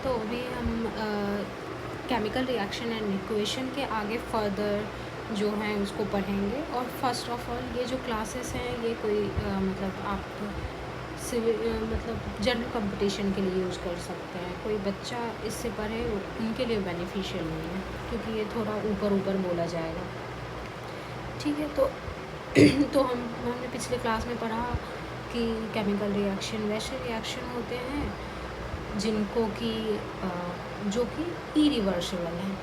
तो अभी हम केमिकल रिएक्शन एंड इक्वेशन के आगे फर्दर जो है उसको पढ़ेंगे। और फर्स्ट ऑफ ऑल ये जो क्लासेस हैं ये कोई मतलब आप सिविल मतलब जनरल कंपटीशन के लिए यूज़ कर सकते हैं। कोई बच्चा इससे पढ़े उनके लिए बेनिफिशियल नहीं है, क्योंकि ये थोड़ा ऊपर ऊपर बोला जाएगा। ठीक है, तो तो हमने पिछले क्लास में पढ़ा कि केमिकल रिएक्शन वैसे रिएक्शन होते हैं जिनको कि जो कि इरिवर्सिबल हैं।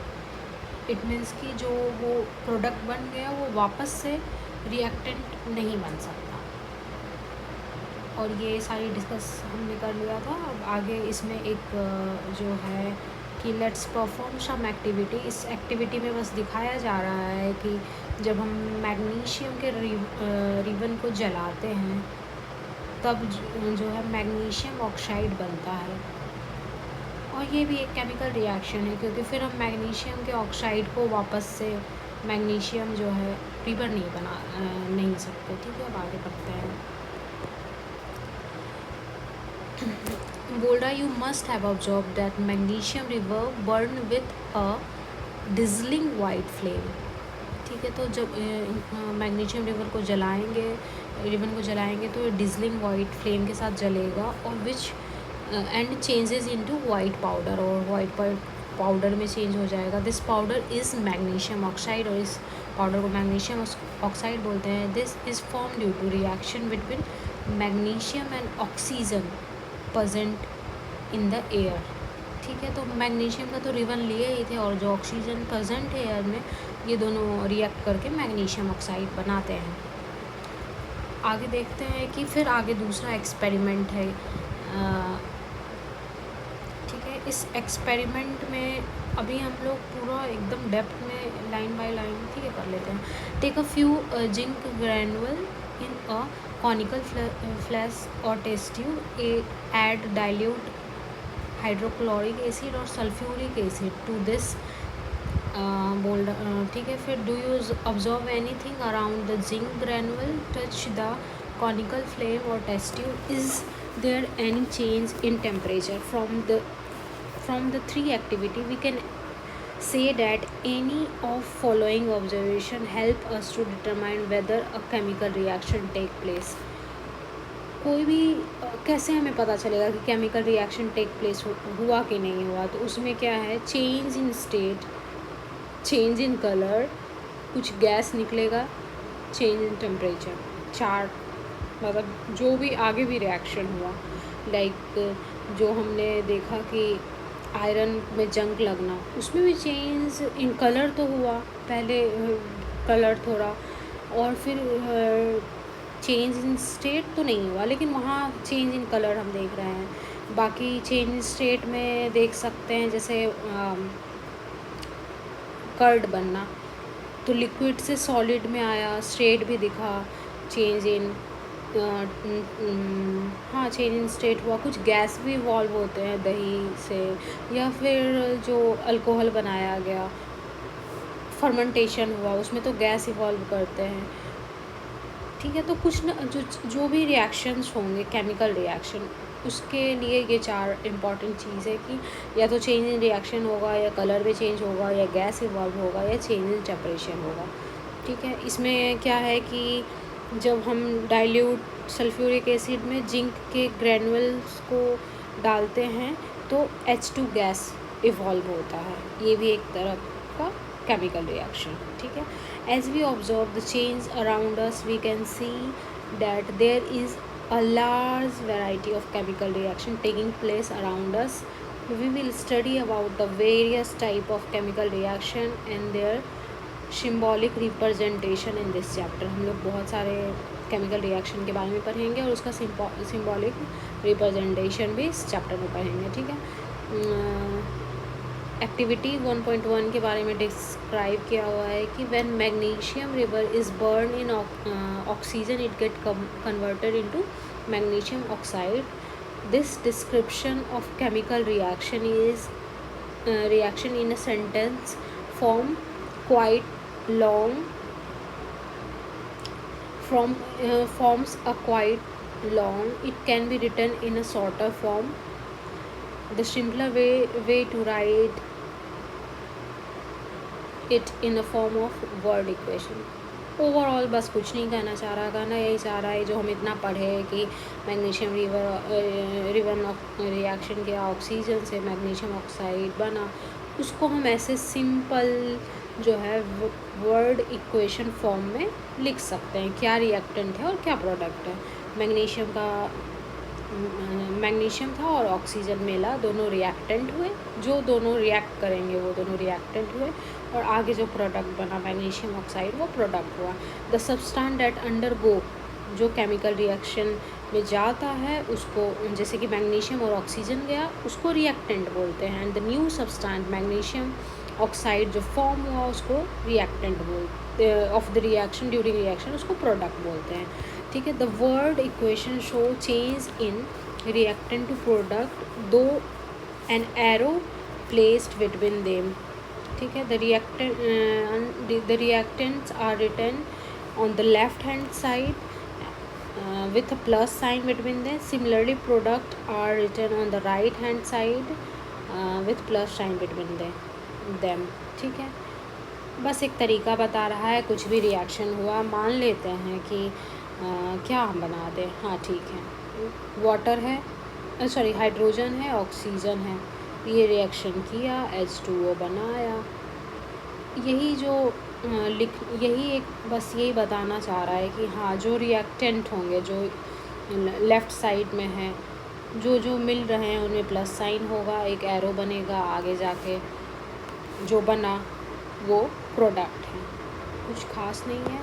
इट मीन्स कि जो वो प्रोडक्ट बन गया वो वापस से रिएक्टेंट नहीं बन सकता। और ये सारी डिस्कस हमने कर लिया था। अब आगे इसमें एक जो है कि लेट्स परफॉर्म सम एक्टिविटी। इस एक्टिविटी में बस दिखाया जा रहा है कि जब हम मैग्नीशियम के रिबन को जलाते हैं तब जो है मैग्नीशियम ऑक्साइड बनता है। और ये भी एक केमिकल रिएक्शन है, क्योंकि फिर हम मैग्नीशियम के ऑक्साइड को वापस से मैग्नीशियम जो है रिबन नहीं बना नहीं सकते। ठीक है, अब आगे बढ़ते हैं। बोल रहा you must have observe that magnesium river burn with a dazzling white flame. ठीक है, तो जब मैग्नीशियम रिबन को जलाएंगे तो डिजलिंग वाइट फ्लेम के साथ जलेगा और which and changes into white powder, और वाइट पाउडर में चेंज हो जाएगा। This powder is magnesium oxide, और इस पाउडर को मैग्नीशियम ऑक्साइड बोलते हैं। This is form due to reaction between magnesium and oxygen present in the air. ठीक है, तो मैग्नीशियम का तो रिबन लिए ही थे, और जो ऑक्सीजन प्रेजेंट है एयर में ये दोनों रिएक्ट करके मैग्नीशियम ऑक्साइड बनाते हैं। आगे देखते हैं कि फिर आगे दूसरा एक्सपेरिमेंट है। ठीक है, इस एक्सपेरिमेंट में अभी हम लोग पूरा एकदम डेप्थ में लाइन बाय लाइन ठीक है कर लेते हैं। Take a few zinc granule in a conical flask or test tube, add dilute hydrochloric acid और sulfuric acid to this ठीक है। फिर do you observe anything around the zinc granule? Touch the conical flame or test tube. Is there any change in temperature? From the three activity we can say that any of following observation help us to determine whether a chemical reaction take place. कोई भी कैसे हमें पता चलेगा कि chemical reaction take place हुआ कि नहीं हुआ? तो उसमें क्या है, change in state, change in colour, कुछ गैस निकलेगा, चेंज इन टेम्परेचर। चार मतलब जो भी आगे भी रिएक्शन हुआ, लाइक जो हमने देखा कि आयरन में जंग लगना, उसमें भी चेंज इन कलर तो हुआ, पहले कलर थोड़ा, और फिर चेंज इन स्टेट तो नहीं हुआ, लेकिन वहाँ चेंज इन कलर हम देख रहे हैं। बाकी चेंज इन स्टेट में देख सकते हैं जैसे कर्ड बनना, तो लिक्विड से सॉलिड में आया, स्टेट भी दिखा, चेंज इन हाँ चेंज इन स्टेट हुआ। कुछ गैस भी इवॉल्व होते हैं दही से, या फिर जो अल्कोहल बनाया गया, फर्मेंटेशन हुआ, उसमें तो गैस इवॉल्व करते हैं। ठीक है, तो कुछ न जो भी रिएक्शंस होंगे केमिकल रिएक्शन, उसके लिए ये चार इम्पॉर्टेंट चीज़ है कि या तो चेंज इन रिएक्शन होगा, या कलर में चेंज होगा, या गैस इवॉल्व होगा, या चेंज इन टेम्परेचर होगा। ठीक है, इसमें क्या है कि जब हम डाइल्यूट सल्फ्यूरिक एसिड में जिंक के ग्रैनुअल्स को डालते हैं तो H2 गैस इवॉल्व होता है। ये भी एक तरह का केमिकल रिएक्शन। ठीक है, as we observe the change around us we can see that there is a large variety of chemical reaction taking place around us. We will study about the various type of chemical reaction and their symbolic representation in this chapter. हम लोग बहुत सारे chemical reaction के बारे में पढ़ेंगे और उसका सिम्बॉलिक रिप्रेजेंटेशन भी इस चैप्टर में पढ़ेंगे। ठीक है, एक्टिविटी 1.1 के बारे में डिस्क्राइब किया हुआ है कि when magnesium river is burn in oxygen it get converted into magnesium oxide. This description of chemical reaction is reaction in a sentence form quite long forms are quite long. It can be written in a shorter form. The simpler way to write it in a form of word equation. Overall बस कुछ नहीं कहना चाह रहा, कहना यही चाह रहा है जो हम इतना पढ़े कि मैग्नीशियम रिवन रिएक्शन किया, ऑक्सीजन से मैग्नीशियम ऑक्साइड बना, उसको हम ऐसे सिंपल जो है वर्ड इक्वेशन फॉर्म में लिख सकते हैं। क्या रिएक्टेंट है और क्या प्रोडक्ट है। मैग्नीशियम था और ऑक्सीजन मिला, दोनों रिएक्टेंट हुए, जो दोनों रिएक्ट करेंगे वो दोनों रिएक्टेंट हुए, और आगे जो प्रोडक्ट बना मैग्नीशियम ऑक्साइड वो प्रोडक्ट हुआ। द सब्सटेंस दैट अंडरगो, जो केमिकल रिएक्शन में जाता है उसको, जैसे कि मैग्नीशियम और ऑक्सीजन गया, उसको रिएक्टेंट बोलते हैं। And the new substance magnesium oxide जो फॉर्म हुआ उसको रिएक्टेंट बोलते of the reaction, during reaction उसको प्रोडक्ट बोलते हैं। ठीक है। The word equation show change in reactant to product दो an arrow placed between them. ठीक है। The reactants are written on the left hand side with a plus sign between them. Similarly, product are written on the right hand side with plus sign between them. ठीक है। बस एक तरीका बता रहा है, कुछ भी रिएक्शन हुआ मान लेते हैं कि क्या हम बना दें। हाँ ठीक है, वाटर है, सॉरी हाइड्रोजन है, ऑक्सीजन है, ये रिएक्शन किया, H2O बनाया। यही जो यही एक बस यही बताना चाह रहा है कि हाँ जो रिएक्टेंट होंगे जो लेफ़्ट साइड में है, जो जो मिल रहे हैं उनमें प्लस साइन होगा, एक एरो बनेगा, आगे जाके जो बना वो प्रोडक्ट है। कुछ खास नहीं है,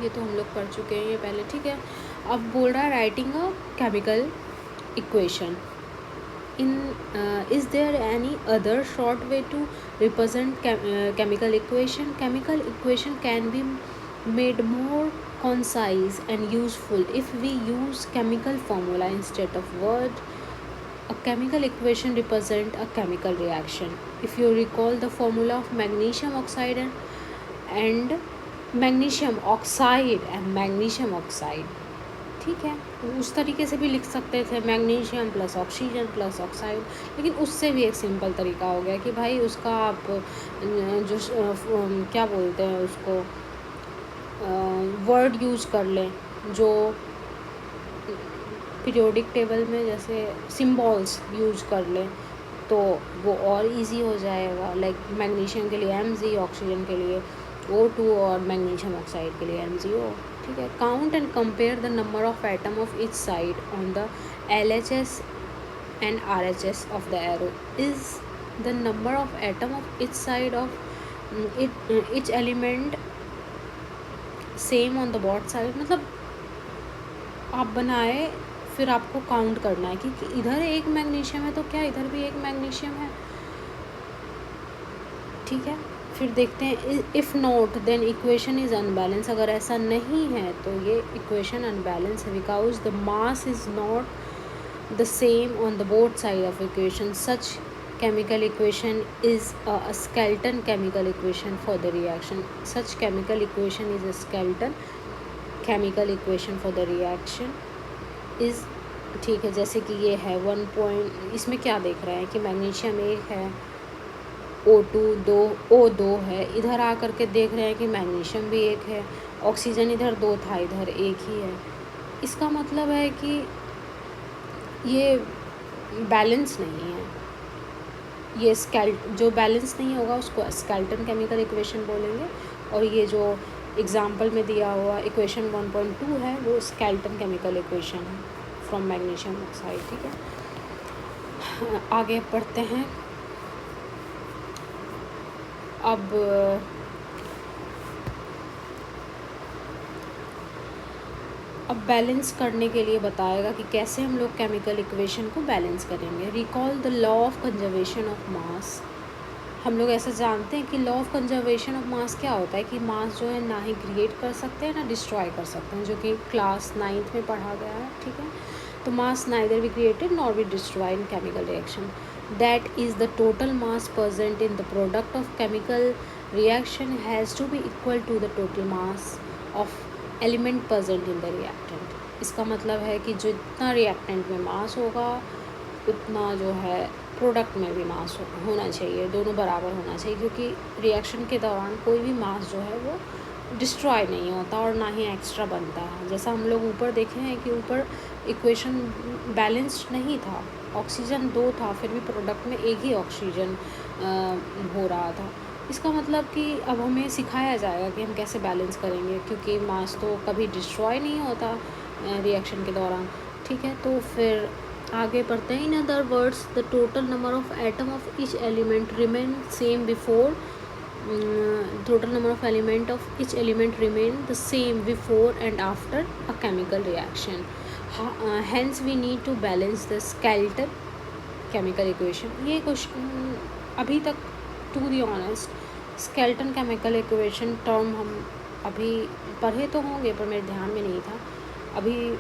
ये तो हम लोग पढ़ चुके हैं ये पहले। ठीक है। अब बोल रहा है writing a chemical equation in is there any other short way to represent chemical equation? Chemical equation can be made more concise and useful if we use chemical formula instead of word. A chemical equation represent a chemical reaction. If you recall the formula of magnesium oxide and magnesium oxide, ठीक है, उस तरीके से भी लिख सकते थे, magnesium plus oxygen plus oxide. लेकिन उससे भी एक सिंपल तरीका हो गया कि भाई उसका आप जो क्या बोलते हैं उसको वर्ड यूज़ कर लें जो पीरियोडिक टेबल में जैसे सिंबल्स यूज़ कर लें तो वो और इजी हो जाएगा। लाइक मैग्नीशियम के लिए Mg, ऑक्सीजन के लिए O2 और मैग्नीशियम ऑक्साइड के लिए MgO। ठीक है। Count and compare the number of atom of each side on the LHS and RHS of the arrow. Is the number of atom of each side of each element same on the both side? मतलब आप बनाए फिर आपको count करना है कि इधर एक मैग्नीशियम है तो क्या इधर भी एक मैग्नीशियम है। ठीक है। फिर देखते हैं if not then equation is unbalance. अगर ऐसा नहीं है तो ये इक्वेशन अनबैलेंस है, because the mass is not the same on the both side of equation. Such chemical equation is a skeleton chemical equation for the reaction. Such chemical equation is a skeleton chemical equation for the reaction is। ठीक है। जैसे कि ये है 1 point, इसमें क्या देख रहे हैं कि मैग्नीशियम एक है, O2 दो, O2 है, इधर आ करके देख रहे हैं कि मैग्नीशियम भी एक है, ऑक्सीजन इधर 2 था इधर एक ही है। इसका मतलब है कि ये बैलेंस नहीं है। ये जो बैलेंस नहीं होगा उसको स्केलेटन केमिकल इक्वेशन बोलेंगे, और ये जो एग्जाम्पल में दिया हुआ इक्वेशन 1.2 है वो स्केलेटन केमिकल इक्वेशन है फ्रॉम मैग्नीशियम ऑक्साइड। ठीक है। आगे पढ़ते हैं। अब बैलेंस करने के लिए बताएगा कि कैसे हम लोग केमिकल इक्वेशन को बैलेंस करेंगे। Recall the law of conservation of mass. हम लोग ऐसा जानते हैं कि law of conservation of mass क्या होता है कि मास जो है ना ही क्रिएट कर सकते हैं ना डिस्ट्रॉय कर सकते हैं, जो कि क्लास 9th में पढ़ा गया है। ठीक है। तो mass neither be created nor be destroyed in chemical reaction. That is the total mass present in the product of chemical reaction has to be equal to the total mass of element present in the reactant. इसका मतलब है कि जितना reactant में मास होगा उतना जो है प्रोडक्ट में भी मास होना चाहिए, दोनों बराबर होना चाहिए, क्योंकि रिएक्शन के दौरान कोई भी मास जो है वो डिस्ट्रॉय नहीं होता और ना ही एक्स्ट्रा बनता है। जैसा हम लोग ऊपर देखे हैं कि ऊपर इक्वेशन बैलेंस्ड नहीं था, ऑक्सीजन 2 था, फिर भी प्रोडक्ट में एक ही ऑक्सीजन हो रहा था। इसका मतलब कि अब हमें सिखाया जाएगा कि हम कैसे बैलेंस करेंगे, क्योंकि मास तो कभी डिस्ट्रॉय नहीं होता रिएक्शन के दौरान। ठीक है, तो फिर आगे बढ़ते हैं। In other words the total number of atom of each element remain same before total number of element of each element remain the same before and after a chemical reaction. Hence we need to balance the skeletal chemical equation. ये question अभी तक to be honest skeleton chemical equation term हम अभी पढ़े तो होंगे पर मेरे ध्यान में नहीं था, अभी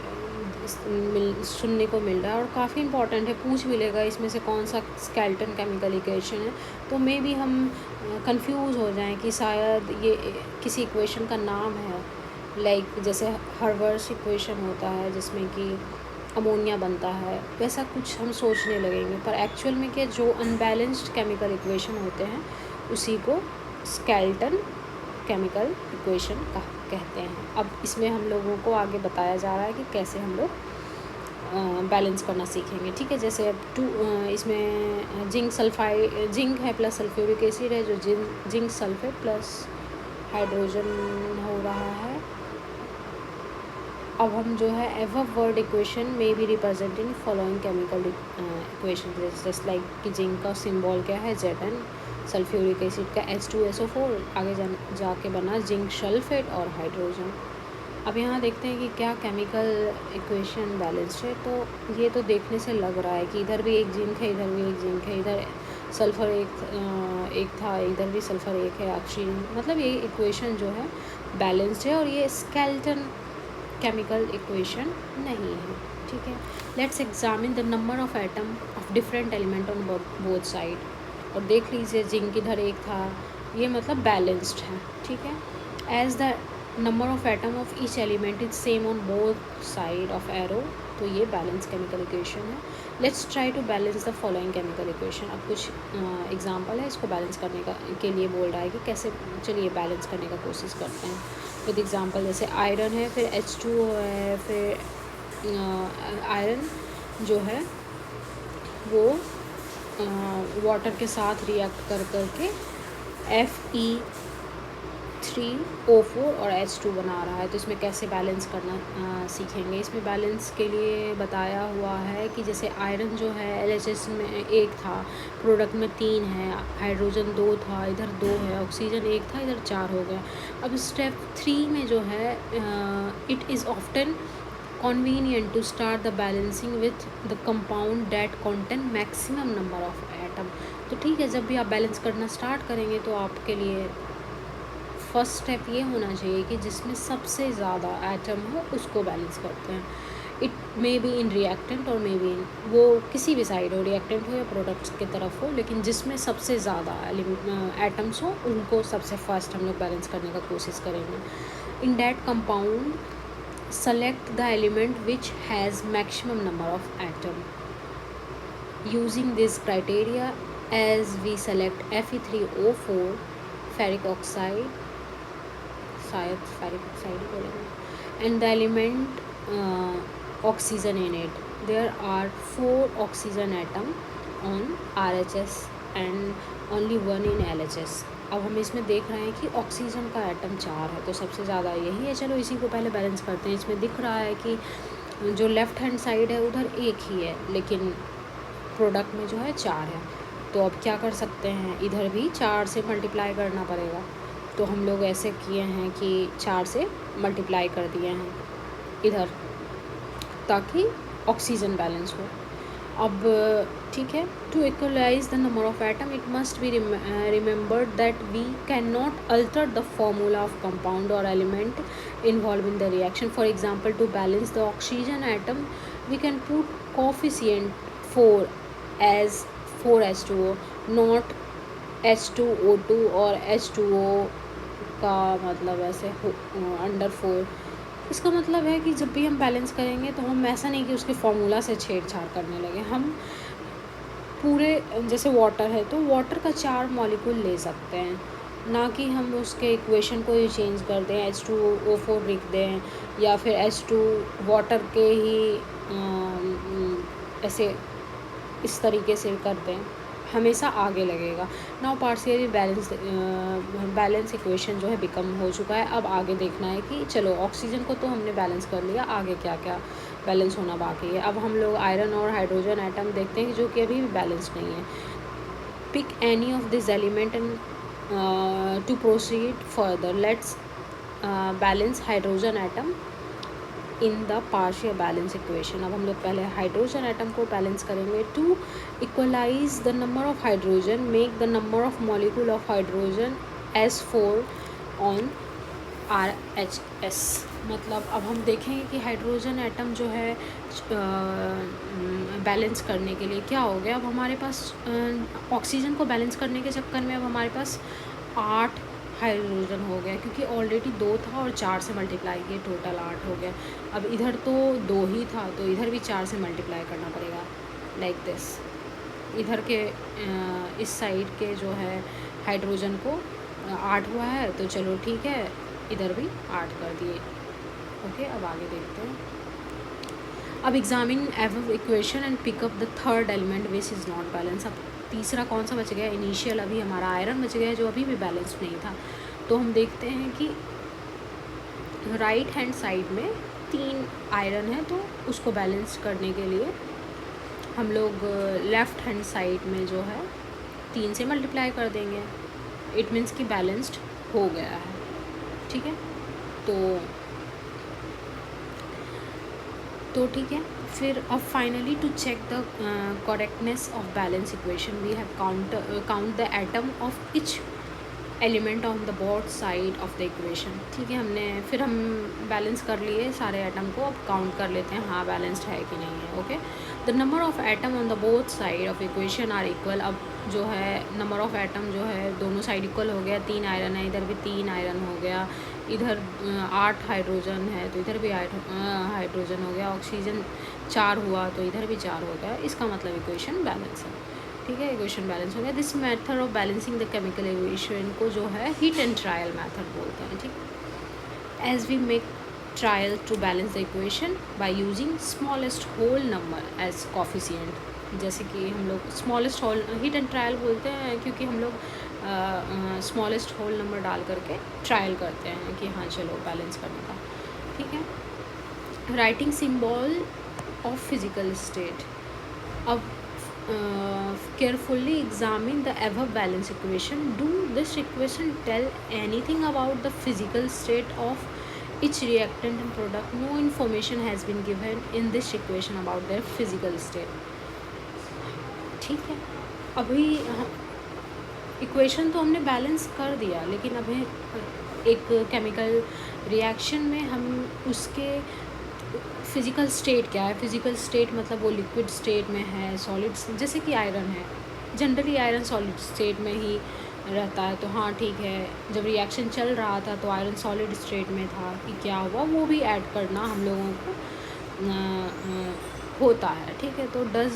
सुनने को मिल रहा है और काफ़ी इंपॉर्टेंट है, पूछ भी लेगा इसमें से कौन सा स्केल्टन केमिकल इक्वेशन है, तो मे भी हम कंफ्यूज हो जाएं कि शायद ये किसी इक्वेशन का नाम है, लाइक जैसे हर्वर्स इक्वेशन होता है जिसमें कि अमोनिया बनता है, वैसा कुछ हम सोचने लगेंगे। पर एक्चुअल में क्या, जो अनबैलेंस्ड केमिकल इक्वेशन होते हैं उसी को स्केल्टन केमिकल इक्वेशन कहते हैं। अब इसमें हम लोगों को आगे बताया जा रहा है कि कैसे हम लोग बैलेंस करना सीखेंगे। ठीक है, जैसे अब इसमें जिंक है प्लस सल्फ्यूरिक एसिड है, जो जिंक सल्फेट प्लस हाइड्रोजन हो रहा है। अब हम जो है एबव वर्ड इक्वेशन में भी represent in following chemical equation, just like कि जिंक का सिंबल क्या है Zn, सल्फ्यूरिक एसिड का H2SO4, आगे जाके बना जिंक सल्फेट और हाइड्रोजन। अब यहाँ देखते हैं कि क्या केमिकल इक्वेशन बैलेंस्ड है। तो ये तो देखने से लग रहा है कि इधर भी एक जिंक है, इधर भी एक जिंक है, इधर सल्फ़र एक था, इधर भी सल्फ़र एक है, ऑक्सीजन, मतलब ये इक्वेशन जो है बैलेंस्ड है और ये स्केल्टन केमिकल इक्वेशन नहीं है। ठीक है, let's examine the number of atom of different element on both side. और देख लीजिए जिंक इधर एक था, ये मतलब बैलेंस्ड है। ठीक है, as the number of atom of each element is same on both side of arrow, तो ये बैलेंस केमिकल इक्वेशन है। Let's try to balance the following chemical equation. अब कुछ एग्जांपल है इसको बैलेंस करने का के लिए बोल रहा है कि कैसे, चलिए बैलेंस करने का कोशिश करते हैं विद एग्जांपल। जैसे आयरन है, फिर H2O है, फिर आयरन जो है वो वाटर के साथ रिएक्ट कर करके Fe3O4 और H2 बना रहा है। तो इसमें कैसे बैलेंस करना सीखेंगे। इसमें बैलेंस के लिए बताया हुआ है कि जैसे आयरन जो है LHS में एक था, प्रोडक्ट में 3 है, हाइड्रोजन 2 था, इधर 2 है, ऑक्सीजन 1 था, इधर 4 हो गया। अब स्टेप 3 में जो है it is often convenient to start the balancing with the compound that contain maximum number of atom। तो ठीक है, जब भी आप बैलेंस करना स्टार्ट करेंगे तो आपके लिए फर्स्ट स्टेप ये होना चाहिए कि जिसमें सबसे ज़्यादा एटम हो उसको बैलेंस करते हैं। It may be in reactant और मे बी इन, वो किसी भी साइड हो, रिएक्टेंट हो या प्रोडक्ट्स की तरफ हो, लेकिन जिसमें सबसे ज़्यादा एटम्स हो उनको सबसे फर्स्ट हम लोग बैलेंस करने का कोशिश करेंगे। In that compound select the element which has maximum number of atom using this criteria, as we select Fe3O4 ferric oxide, शायद ferric oxide ही बोलेंगे, and the element oxygen in it. There are 4 oxygen atom on RHS and only 1 in LHS। अब हम इसमें देख रहे हैं कि oxygen का एटम 4 है, तो सबसे ज़्यादा यही है। चलो इसी को पहले बैलेंस करते हैं। इसमें दिख रहा है कि जो लेफ़्ट हैंड साइड है उधर एक ही है, लेकिन प्रोडक्ट में जो है 4 है। तो अब क्या कर सकते हैं, इधर भी 4 से मल्टीप्लाई करना पड़ेगा। तो हम लोग ऐसे किए हैं कि 4 से मल्टीप्लाई कर दिए हैं इधर, ताकि ऑक्सीजन बैलेंस हो। अब ठीक है, to equalise the number of atom it must be remembered that we can not alter the formula of compound और element involve in the reaction. For example, to balance the oxygen atom we can put coefficient 4 as 4H2O, not H2O2 और H2O का मतलब ऐसे under 4। इसका मतलब है कि जब भी हम बैलेंस करेंगे तो हम ऐसा नहीं कि उसके फॉर्मूला से छेड़छाड़ करने लगे, हम पूरे जैसे वाटर है तो वाटर का 4 मॉलिक्यूल ले सकते हैं, ना कि हम उसके इक्वेशन को ही चेंज कर दें, H2O4 लिख दें या फिर H2 वाटर के ही ऐसे इस तरीके से कर दें, हमेशा आगे लगेगा। नाउ पार्शियली बैलेंस इक्वेशन जो है बिकम हो चुका है। अब आगे देखना है कि चलो ऑक्सीजन को तो हमने बैलेंस कर लिया, आगे क्या क्या बैलेंस होना बाकी है। अब हम लोग आयरन और हाइड्रोजन एटम देखते हैं जो कि अभी भी बैलेंस नहीं है। Pick any of this element and to proceed further, let's balance hydrogen atom in the partial balance equation. अब हम लोग पहले हाइड्रोजन एटम को बैलेंस करेंगे। To equalise the number of hydrogen, make the number of molecule of hydrogen S4 on RHS। मतलब अब हम देखेंगे कि हाइड्रोजन एटम जो है बैलेंस करने के लिए क्या हो गया। अब हमारे पास ऑक्सीजन को बैलेंस करने के चक्कर में अब हमारे पास 8 हाइड्रोजन हो गया, क्योंकि ऑलरेडी 2 था और 4 से मल्टीप्लाई किए टोटल 8 हो गया। अब इधर तो 2 ही था तो इधर भी 4 से मल्टीप्लाई करना पड़ेगा, लाइक दिस। इधर के इस साइड के जो है हाइड्रोजन को 8 हुआ है तो चलो ठीक है, इधर भी 8 कर दिए। ओके, अब आगे देखते हैं। अब examine एवव equation and pick up the third element which is not balance. अब तीसरा कौन सा बच गया? इनिशियल अभी हमारा आयरन बच गया जो अभी भी बैलेंस नहीं था। तो हम देखते हैं कि राइट हैंड साइड में 3 आयरन है तो उसको बैलेंस करने के लिए हम लोग लेफ़्ट हैंड साइड में जो है 3 से मल्टीप्लाई कर देंगे। इट मीन्स कि बैलेंस्ड हो गया है, ठीक है। तो ठीक है। फिर अब finally to check the correctness of balance equation we have count the atom of each element on the both side of the equation. ठीक है, हम बैलेंस कर लिए सारे एटम को, अब काउंट कर लेते हैं हाँ बैलेंस्ड है कि नहीं है। Okay, the number of atom on the both side of equation are equal. अब जो है नंबर ऑफ एटम जो है दोनों साइड इक्वल हो गया। 3 आयरन है, इधर भी 3 आयरन हो गया, इधर 8 हाइड्रोजन है तो इधर भी 8 हाइड्रोजन हो गया। ऑक्सीजन 4 हुआ तो इधर भी 4 हो गया। इसका मतलब इक्वेशन बैलेंस है, ठीक है, इक्वेशन बैलेंस हो गया। This method of balancing the chemical equation को जो है हीट एंड ट्रायल मेथड बोलते हैं, ठीक। As we make trial to balance the equation by using smallest whole number as coefficient. जैसे कि हम लोग smallest whole, hit and trial बोलते हैं क्योंकि हम लोग स्मॉलेस्ट होल नंबर डाल करके ट्रायल करते हैं कि हाँ चलो बैलेंस करने का, ठीक है। Writing symbol of physical state. अब carefully examine the above balance equation. Do this equation tell anything about the physical state of each reactant and product? No information has been given in this equation about their physical state. ठीक है, अभी equation तो हमने balance कर दिया, लेकिन अभी एक केमिकल रिएक्शन में हम उसके फिज़िकल स्टेट क्या है। फिज़िकल स्टेट मतलब वो लिक्विड स्टेट में है, सॉलिड, जैसे कि आयरन है, जनरली आयरन सॉलिड स्टेट में ही रहता है तो हाँ ठीक है। जब रिएक्शन चल रहा था तो आयरन सॉलिड स्टेट में था, कि क्या हुआ वो भी ऐड करना हम लोगों को होता है, ठीक है। तो does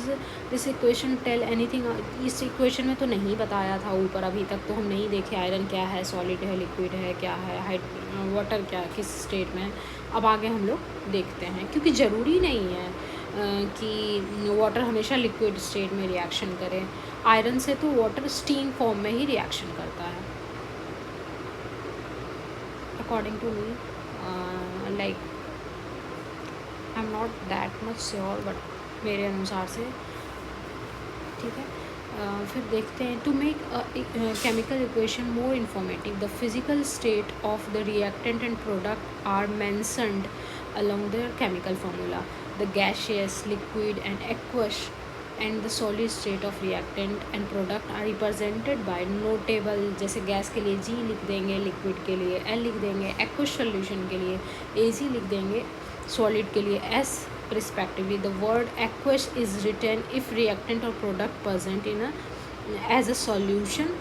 this equation tell anything? इस इक्वेशन में तो नहीं बताया था ऊपर, अभी तक तो हम नहीं देखे आयरन क्या है, सॉलिड है, लिक्विड है, क्या है, वाटर क्या किस स्टेट में है। अब आगे हम लोग देखते हैं, क्योंकि ज़रूरी नहीं है कि वाटर हमेशा लिक्विड स्टेट में रिएक्शन करे। आयरन से तो वाटर स्टीम फॉर्म में ही रिएक्शन करता है, according to me. Like I am not that much sure, but मेरे अनुसार से, ठीक है। फिर देखते हैं। To make chemical equation more informative, the physical state of the reactant and product are mentioned along their chemical formula. The gaseous, liquid and aqueous and the solid state of reactant and product are represented by notable, जैसे gas के लिए G लिख देंगे, liquid के लिए L लिख देंगे, aqueous solution के लिए AG लिख देंगे, solid के लिए S respectively. The word aqueous is written if reactant or product present in a as a solution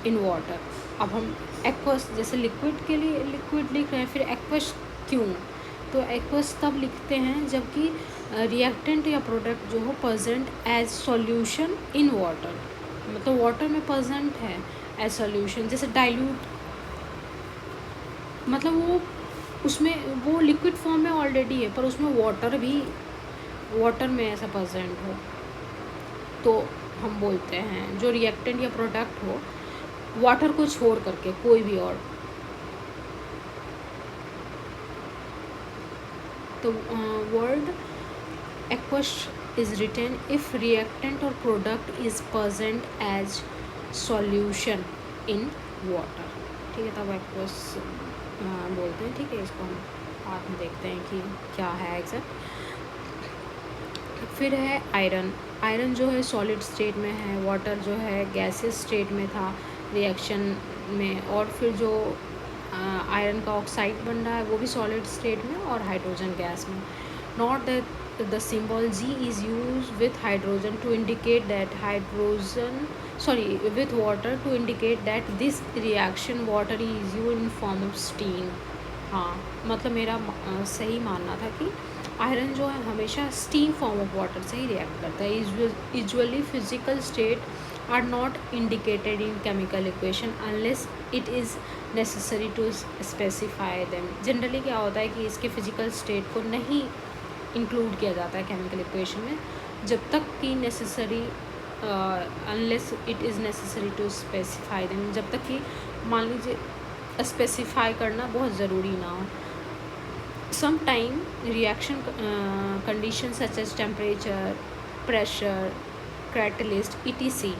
in water. अब हम aqueous जैसे लिक्विड के लिए लिक्विड लिख रहे हैं, फिर aqueous क्यों? तो एक्वस तब लिखते हैं जबकि रिएक्टेंट या प्रोडक्ट जो हो present as solution in water, मतलब वाटर में प्रेजेंट है एज सॉल्यूशन। जैसे डाइल्यूट, मतलब वो उसमें वो लिक्विड फॉर्म में ऑलरेडी है पर उसमें वाटर में ऐसा प्रेजेंट हो, तो हम बोलते हैं जो रिएक्टेंट या प्रोडक्ट हो वाटर को छोड़ करके कोई भी और। तो word aqueous is written if reactant or product is present as solution in water, ठीक है, तब aqueous बोलते हैं। ठीक है, इसको हम बाद में देखते हैं कि क्या है एग्जैक्ट। फिर है आयरन। आयरन जो है सॉलिड स्टेट में है, वाटर जो है गैसेस स्टेट में था रिएक्शन में, और फिर जो आयरन का ऑक्साइड बन रहा है वो भी सॉलिड स्टेट में और हाइड्रोजन गैस में। Not that the symbol G is use with hydrogen to indicate that with water to indicate that this reaction water is used in form of steam। हाँ, मतलब मेरा सही मानना था कि आयरन जो है हमेशा स्टीम फॉर्म ऑफ वाटर से ही रिएक्ट करता है। Usually physical state are not indicated in chemical equation unless it is necessary to specify them. Generally क्या होता है कि इसके फिजिकल स्टेट को नहीं इंक्लूड किया जाता है केमिकल इक्वेशन में जब तक कि necessary unless it is necessary to specify them, जब तक कि मान लीजिए स्पेसिफाई करना बहुत ज़रूरी ना हो। Sometime reaction conditions such as temperature, pressure, catalyst etc.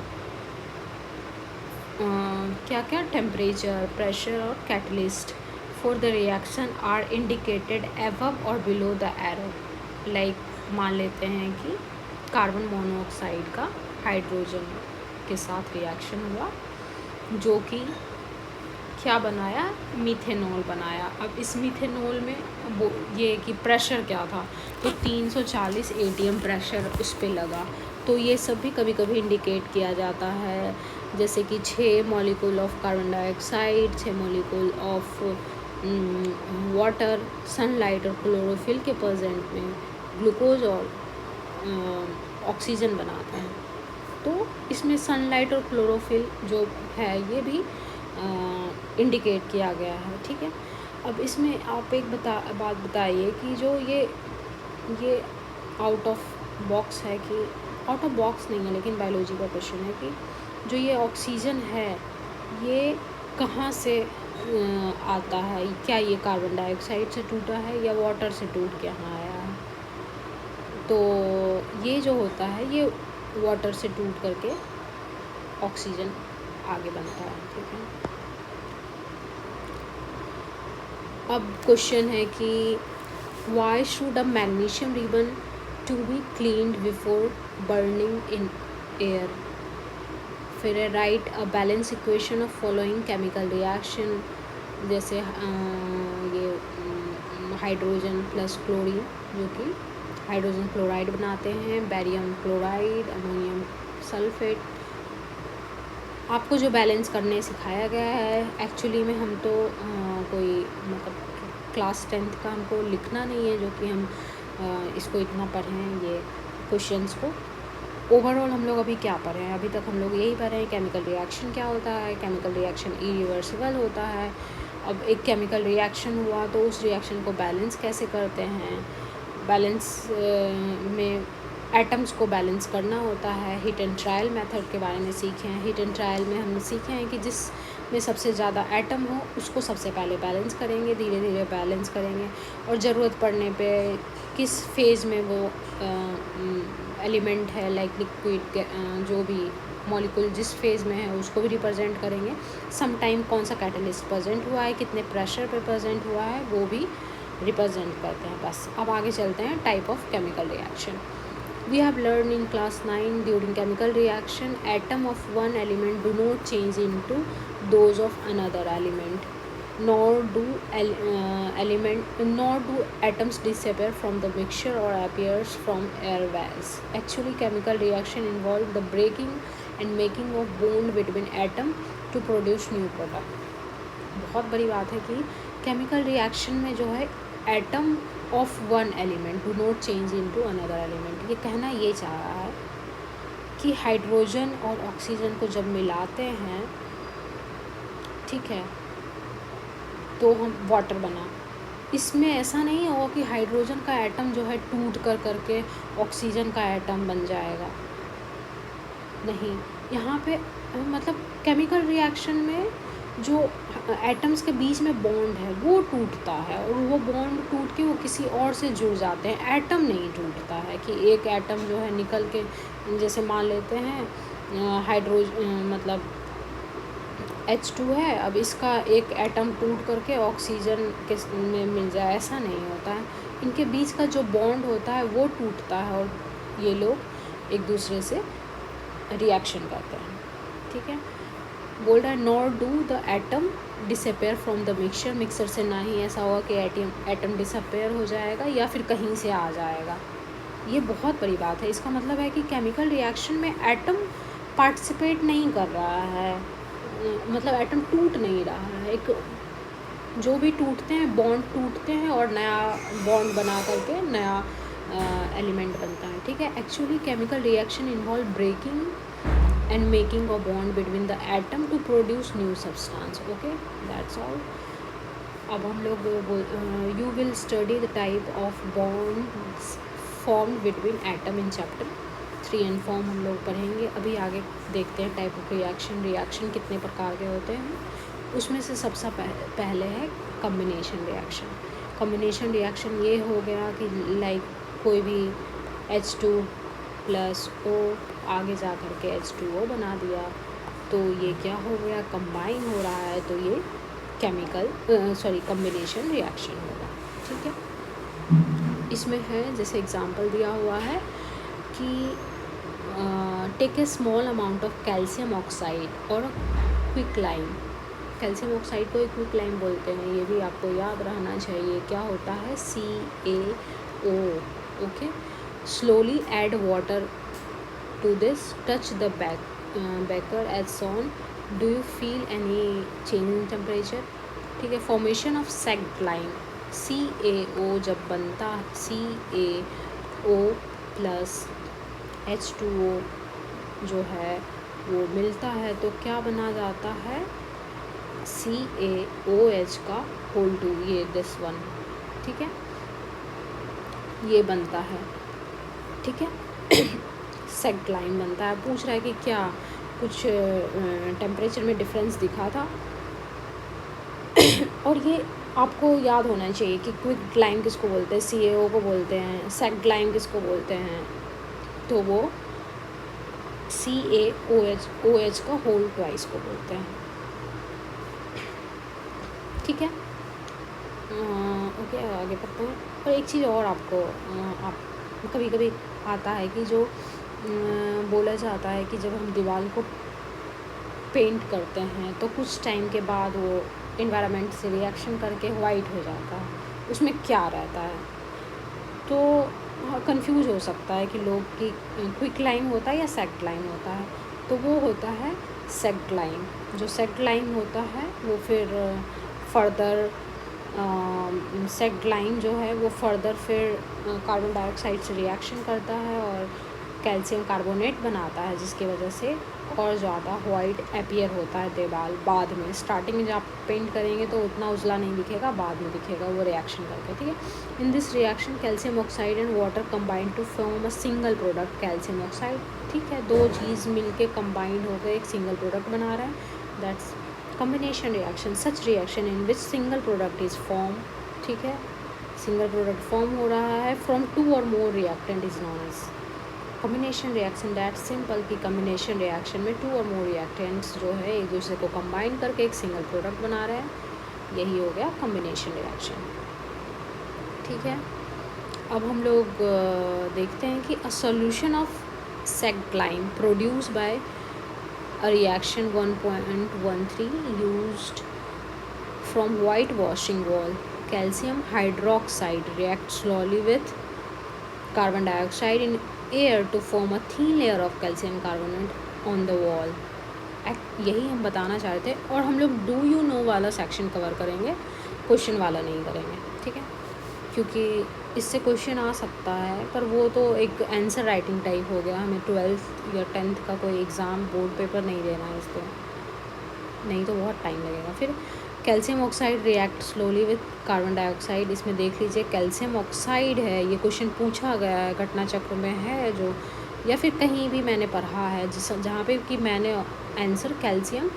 क्या क्या टेम्परेचर, प्रेशर और catalyst for the reaction are indicated above और बिलो द एरो। लाइक मान लेते हैं कि कार्बन मोनोऑक्साइड का हाइड्रोजन के साथ रिएक्शन हुआ जो कि क्या बनाया, मीथेनॉल बनाया। अब इस मीथेनॉल में वो ये कि प्रेशर क्या था, तो 340 atm प्रेशर उस पर लगा। तो ये सब भी कभी कभी इंडिकेट किया जाता है, जैसे कि 6 molecule of carbon dioxide, 6 molecule of water, sunlight और क्लोरोफिल के प्रेजेंट में ग्लूकोज और ऑक्सीजन बनाते हैं। तो इसमें सनलाइट और क्लोरोफिल जो है ये भी इंडिकेट किया गया है। ठीक है, अब इसमें आप एक बात बताइए कि जो ये आउट ऑफ बॉक्स है, कि आउट ऑफ बॉक्स नहीं है लेकिन बायोलॉजी का क्वेश्चन है कि जो ये ऑक्सीजन है ये कहाँ से आता है, क्या ये कार्बन डाइऑक्साइड से टूटा है या वाटर से टूट के यहाँ आया है। तो ये जो होता है ये वाटर से टूट करके ऑक्सीजन आगे बनता है। ठीक है, अब क्वेश्चन है कि why should a magnesium ribbon to be cleaned before burning in air. फिर है write a balance equation of following chemical reaction, जैसे ये हाइड्रोजन प्लस क्लोरीन जो कि हाइड्रोजन क्लोराइड बनाते हैं, बैरियम क्लोराइड, अमोनियम सल्फेट। आपको जो बैलेंस करने सिखाया गया है एक्चुअली में हम तो कोई मतलब क्लास 10th का हमको लिखना नहीं है जो कि हम इसको इतना पढ़ें ये क्वेश्चंस को। ओवरऑल हम लोग अभी क्या पढ़े हैं, अभी तक हम लोग यही पढ़े हैं केमिकल रिएक्शन क्या होता है, केमिकल रिएक्शन इरिवर्सिबल होता है। अब एक केमिकल रिएक्शन हुआ तो उस रिएक्शन को बैलेंस कैसे करते हैं, बैलेंस में एटम्स को बैलेंस करना होता है। हिट एंड ट्रायल मेथड के बारे में सीखे हैं। हिट एंड ट्रायल में हमने सीखे हैं कि जिसमें सबसे ज़्यादा एटम हो उसको सबसे पहले बैलेंस करेंगे, धीरे धीरे बैलेंस करेंगे, और ज़रूरत पड़ने पे किस फेज़ में वो एलिमेंट है लाइक लिक्विड जो भी मॉलिक्यूल जिस फेज़ में है उसको भी रिप्रेजेंट करेंगे। सम टाइम कौन सा कैटलिस्ट प्रेजेंट हुआ है, कितने प्रेशर पे प्रेजेंट हुआ है, वो भी रिप्रेजेंट करते हैं। बस अब आगे चलते हैं type of chemical reaction. We have learned in class 9 during chemical reaction atom of one element do not change into those of another element, nor do atoms disappear from the mixture or appears from air vents. Actually chemical reaction involve the breaking and making of bond between atom to produce new product। बहुत बड़ी बात है कि chemical reaction में जो है atom of one element do not change into another element. ये कहना ये चाह रहा है कि हाइड्रोजन और ऑक्सीजन को जब मिलाते हैं, ठीक है, तो हम वाटर बना। इसमें ऐसा नहीं होगा कि हाइड्रोजन का एटम जो है टूट कर करके ऑक्सीजन का एटम बन जाएगा, नहीं। यहाँ पे मतलब केमिकल रिएक्शन में जो एटम्स के बीच में बॉन्ड है वो टूटता है, और वो बॉन्ड टूट के वो किसी और से जुड़ जाते हैं। एटम नहीं टूटता है कि एक एटम जो है निकल के, जैसे मान लेते हैं मतलब H2 है, अब इसका एक एटम टूट करके ऑक्सीजन के में मिल जाए, ऐसा नहीं होता है। इनके बीच का जो बॉन्ड होता है वो टूटता है और ये लोग एक दूसरे से रिएक्शन करते हैं, ठीक है। बोल रहा है nor do the atom disappear from the mixture. Mixture से ना ही ऐसा होगा कि एटम डिसअपेयर हो जाएगा या फिर कहीं से आ जाएगा। ये बहुत बड़ी बात है। इसका मतलब है कि केमिकल रिएक्शन में एटम पार्टिसिपेट नहीं कर रहा है, मतलब एटम टूट नहीं रहा है। एक जो भी टूटते हैं बॉन्ड टूटते हैं और नया बॉन्ड बना करके नया एलिमेंट बनता है, ठीक है। Actually chemical reaction involve breaking and making a bond between the atom to produce new substance, okay, that's all. अब हम लोग you will study the type of bonds formed between atom in chapter 3 and form हम लोग पढ़ेंगे। अभी आगे देखते हैं टाइप ऑफ रिएक्शन कितने प्रकार के होते हैं। उसमें से सबसे पहले है कम्बिनेशन रिएक्शन। कम्बिनेशन रिएक्शन ये हो गया कि लाइक कोई भी H2 प्लस O आगे जा कर के H2O बना दिया, तो ये क्या हो गया, कंबाइन हो रहा है, तो ये कम्बिनेशन रिएक्शन होगा, ठीक है। इसमें है जैसे एग्जांपल दिया हुआ है कि take a small amount of calcium oxide और क्विक लाइम। कैल्शियम ऑक्साइड को एक क्विक लाइम बोलते हैं, ये भी आपको याद रहना चाहिए। क्या होता है, CaO, okay. Slowly add water to this, touch the beaker as soon, do you feel any change in temperature, ठीक है। Formation of slaked lime, CaO जब बनता, CaO प्लस H2O जो है वो मिलता है तो क्या बना जाता है, CaOH का होल 2, ये दिस वन, ठीक है, ये बनता है, ठीक है। सेक्ड लाइन बनता है। पूछ रहा है कि क्या कुछ टेम्परेचर में डिफरेंस दिखा था और ये आपको याद होना चाहिए कि क्विक लाइम किसको बोलते हैं, CaO को बोलते हैं। सेक्ड लाइम किसको बोलते हैं, तो वो CaOH का होल ट्वाइस को बोलते हैं, ठीक है। ओके, आगे पढ़ते हैं। और एक चीज़ और आपको आप कभी कभी आता है कि जो बोला जाता है कि जब हम दीवार को पेंट करते हैं तो कुछ टाइम के बाद वो इन्वायरमेंट से रिएक्शन करके वाइट हो जाता है, उसमें क्या रहता है, तो कंफ्यूज हो सकता है कि लोग कि क्विक लाइम होता है या सेक्ड लाइम होता है। तो वो होता है सेक्ड लाइम। जो सेक्ड लाइम होता है वो फिर फर्दर सेक्ड लाइम जो है वो फर्दर फिर कार्बन डाइऑक्साइड से रिएक्शन करता है और कैल्शियम कार्बोनेट बनाता है, जिसकी वजह से और ज़्यादा वाइट अपीयर होता है दीवार बाद में। स्टार्टिंग में जब आप पेंट करेंगे तो उतना उजला नहीं दिखेगा, बाद में दिखेगा वो रिएक्शन करके, ठीक है। In this reaction calcium oxide and water combine to form a single product calcium oxide, ठीक है। दो चीज़ मिलके कंबाइन होकर एक सिंगल प्रोडक्ट बना रहा है, that's combination reaction। such reaction in which single product is formed, ठीक है, सिंगल प्रोडक्ट फॉर्म हो रहा है from two or more reactant is known as combination reaction। That simple कि combination reaction में two or more reactants जो है एक दूसरे को combine करके एक सिंगल प्रोडक्ट बना रहे हैं, यही हो गया combination reaction, ठीक है। अब हम लोग देखते हैं कि a solution of sagged lime produced by a reaction 1.13 used from whitewashing wall, calcium hydroxide reacts slowly with carbon dioxide in air to form a thin layer of calcium carbonate on the wall। यही हम बताना चाहते थे। और हम लोग do you no वाला section cover करेंगे, क्वेश्चन वाला नहीं करेंगे, ठीक है। क्योंकि इससे क्वेश्चन आ सकता है, पर वो तो एक आंसर राइटिंग टाइप हो गया। हमें 12th या 10th का कोई एग्ज़ाम बोर्ड पेपर नहीं देना है इसको, नहीं तो बहुत टाइम लगेगा। फिर calcium oxide react slowly with carbon dioxide. इसमें देख लीजिए कैल्शियम ऑक्साइड है, ये क्वेश्चन पूछा गया है, घटना चक्र में है जो, या फिर कहीं भी मैंने पढ़ा है जहाँ पे कि मैंने आंसर कैल्शियम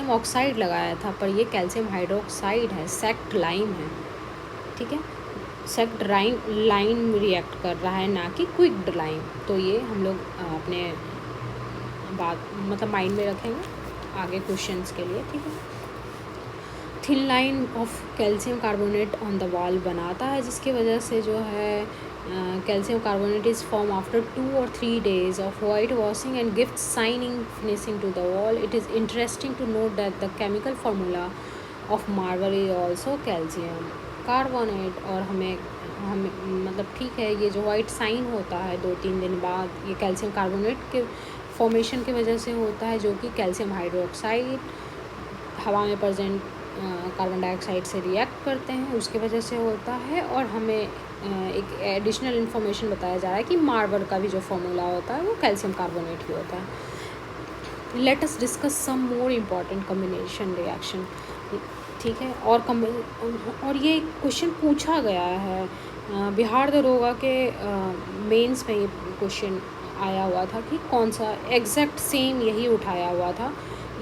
ऑक्साइड लगाया था, पर ये कैल्शियम हाइड्रोक्साइड है, सेक्ट लाइम है। ठीक है, सेक्ट लाइम रिएक्ट कर रहा है, ना कि क्विक्ड लाइम। तो ये हम लोग अपने बात मतलब माइंड में रखेंगे आगे क्वेश्चंस के लिए। ठीक है, thin line of calcium carbonate on the wall बनाता है, जिसकी वजह से जो है calcium carbonate is form after 2 or 3 days of white washing and gift shining finishing to the wall. It is interesting to note that the chemical formula of marble is also calcium carbonate. और हमें मतलब ठीक है, ये जो white sign होता है 2-3 दिन बाद, ये कैल्शियम कार्बोनेट के फॉर्मेशन की वजह से होता है, जो कि कैल्शियम हाइड्रोक्साइड हवा में प्रेजेंट कार्बन डाइऑक्साइड से रिएक्ट करते हैं, उसकी वजह से होता है। और हमें एक एडिशनल इन्फॉर्मेशन बताया जा रहा है कि मार्बल का भी जो फॉर्मूला होता है वो कैल्शियम कार्बोनेट ही होता है। Let us discuss some more important combination reaction. ठीक है, और ये क्वेश्चन पूछा गया है बिहार दरोगा के मेंस में, ये क्वेश्चन आया हुआ था कि कौन सा एग्जैक्ट सेम यही उठाया हुआ था,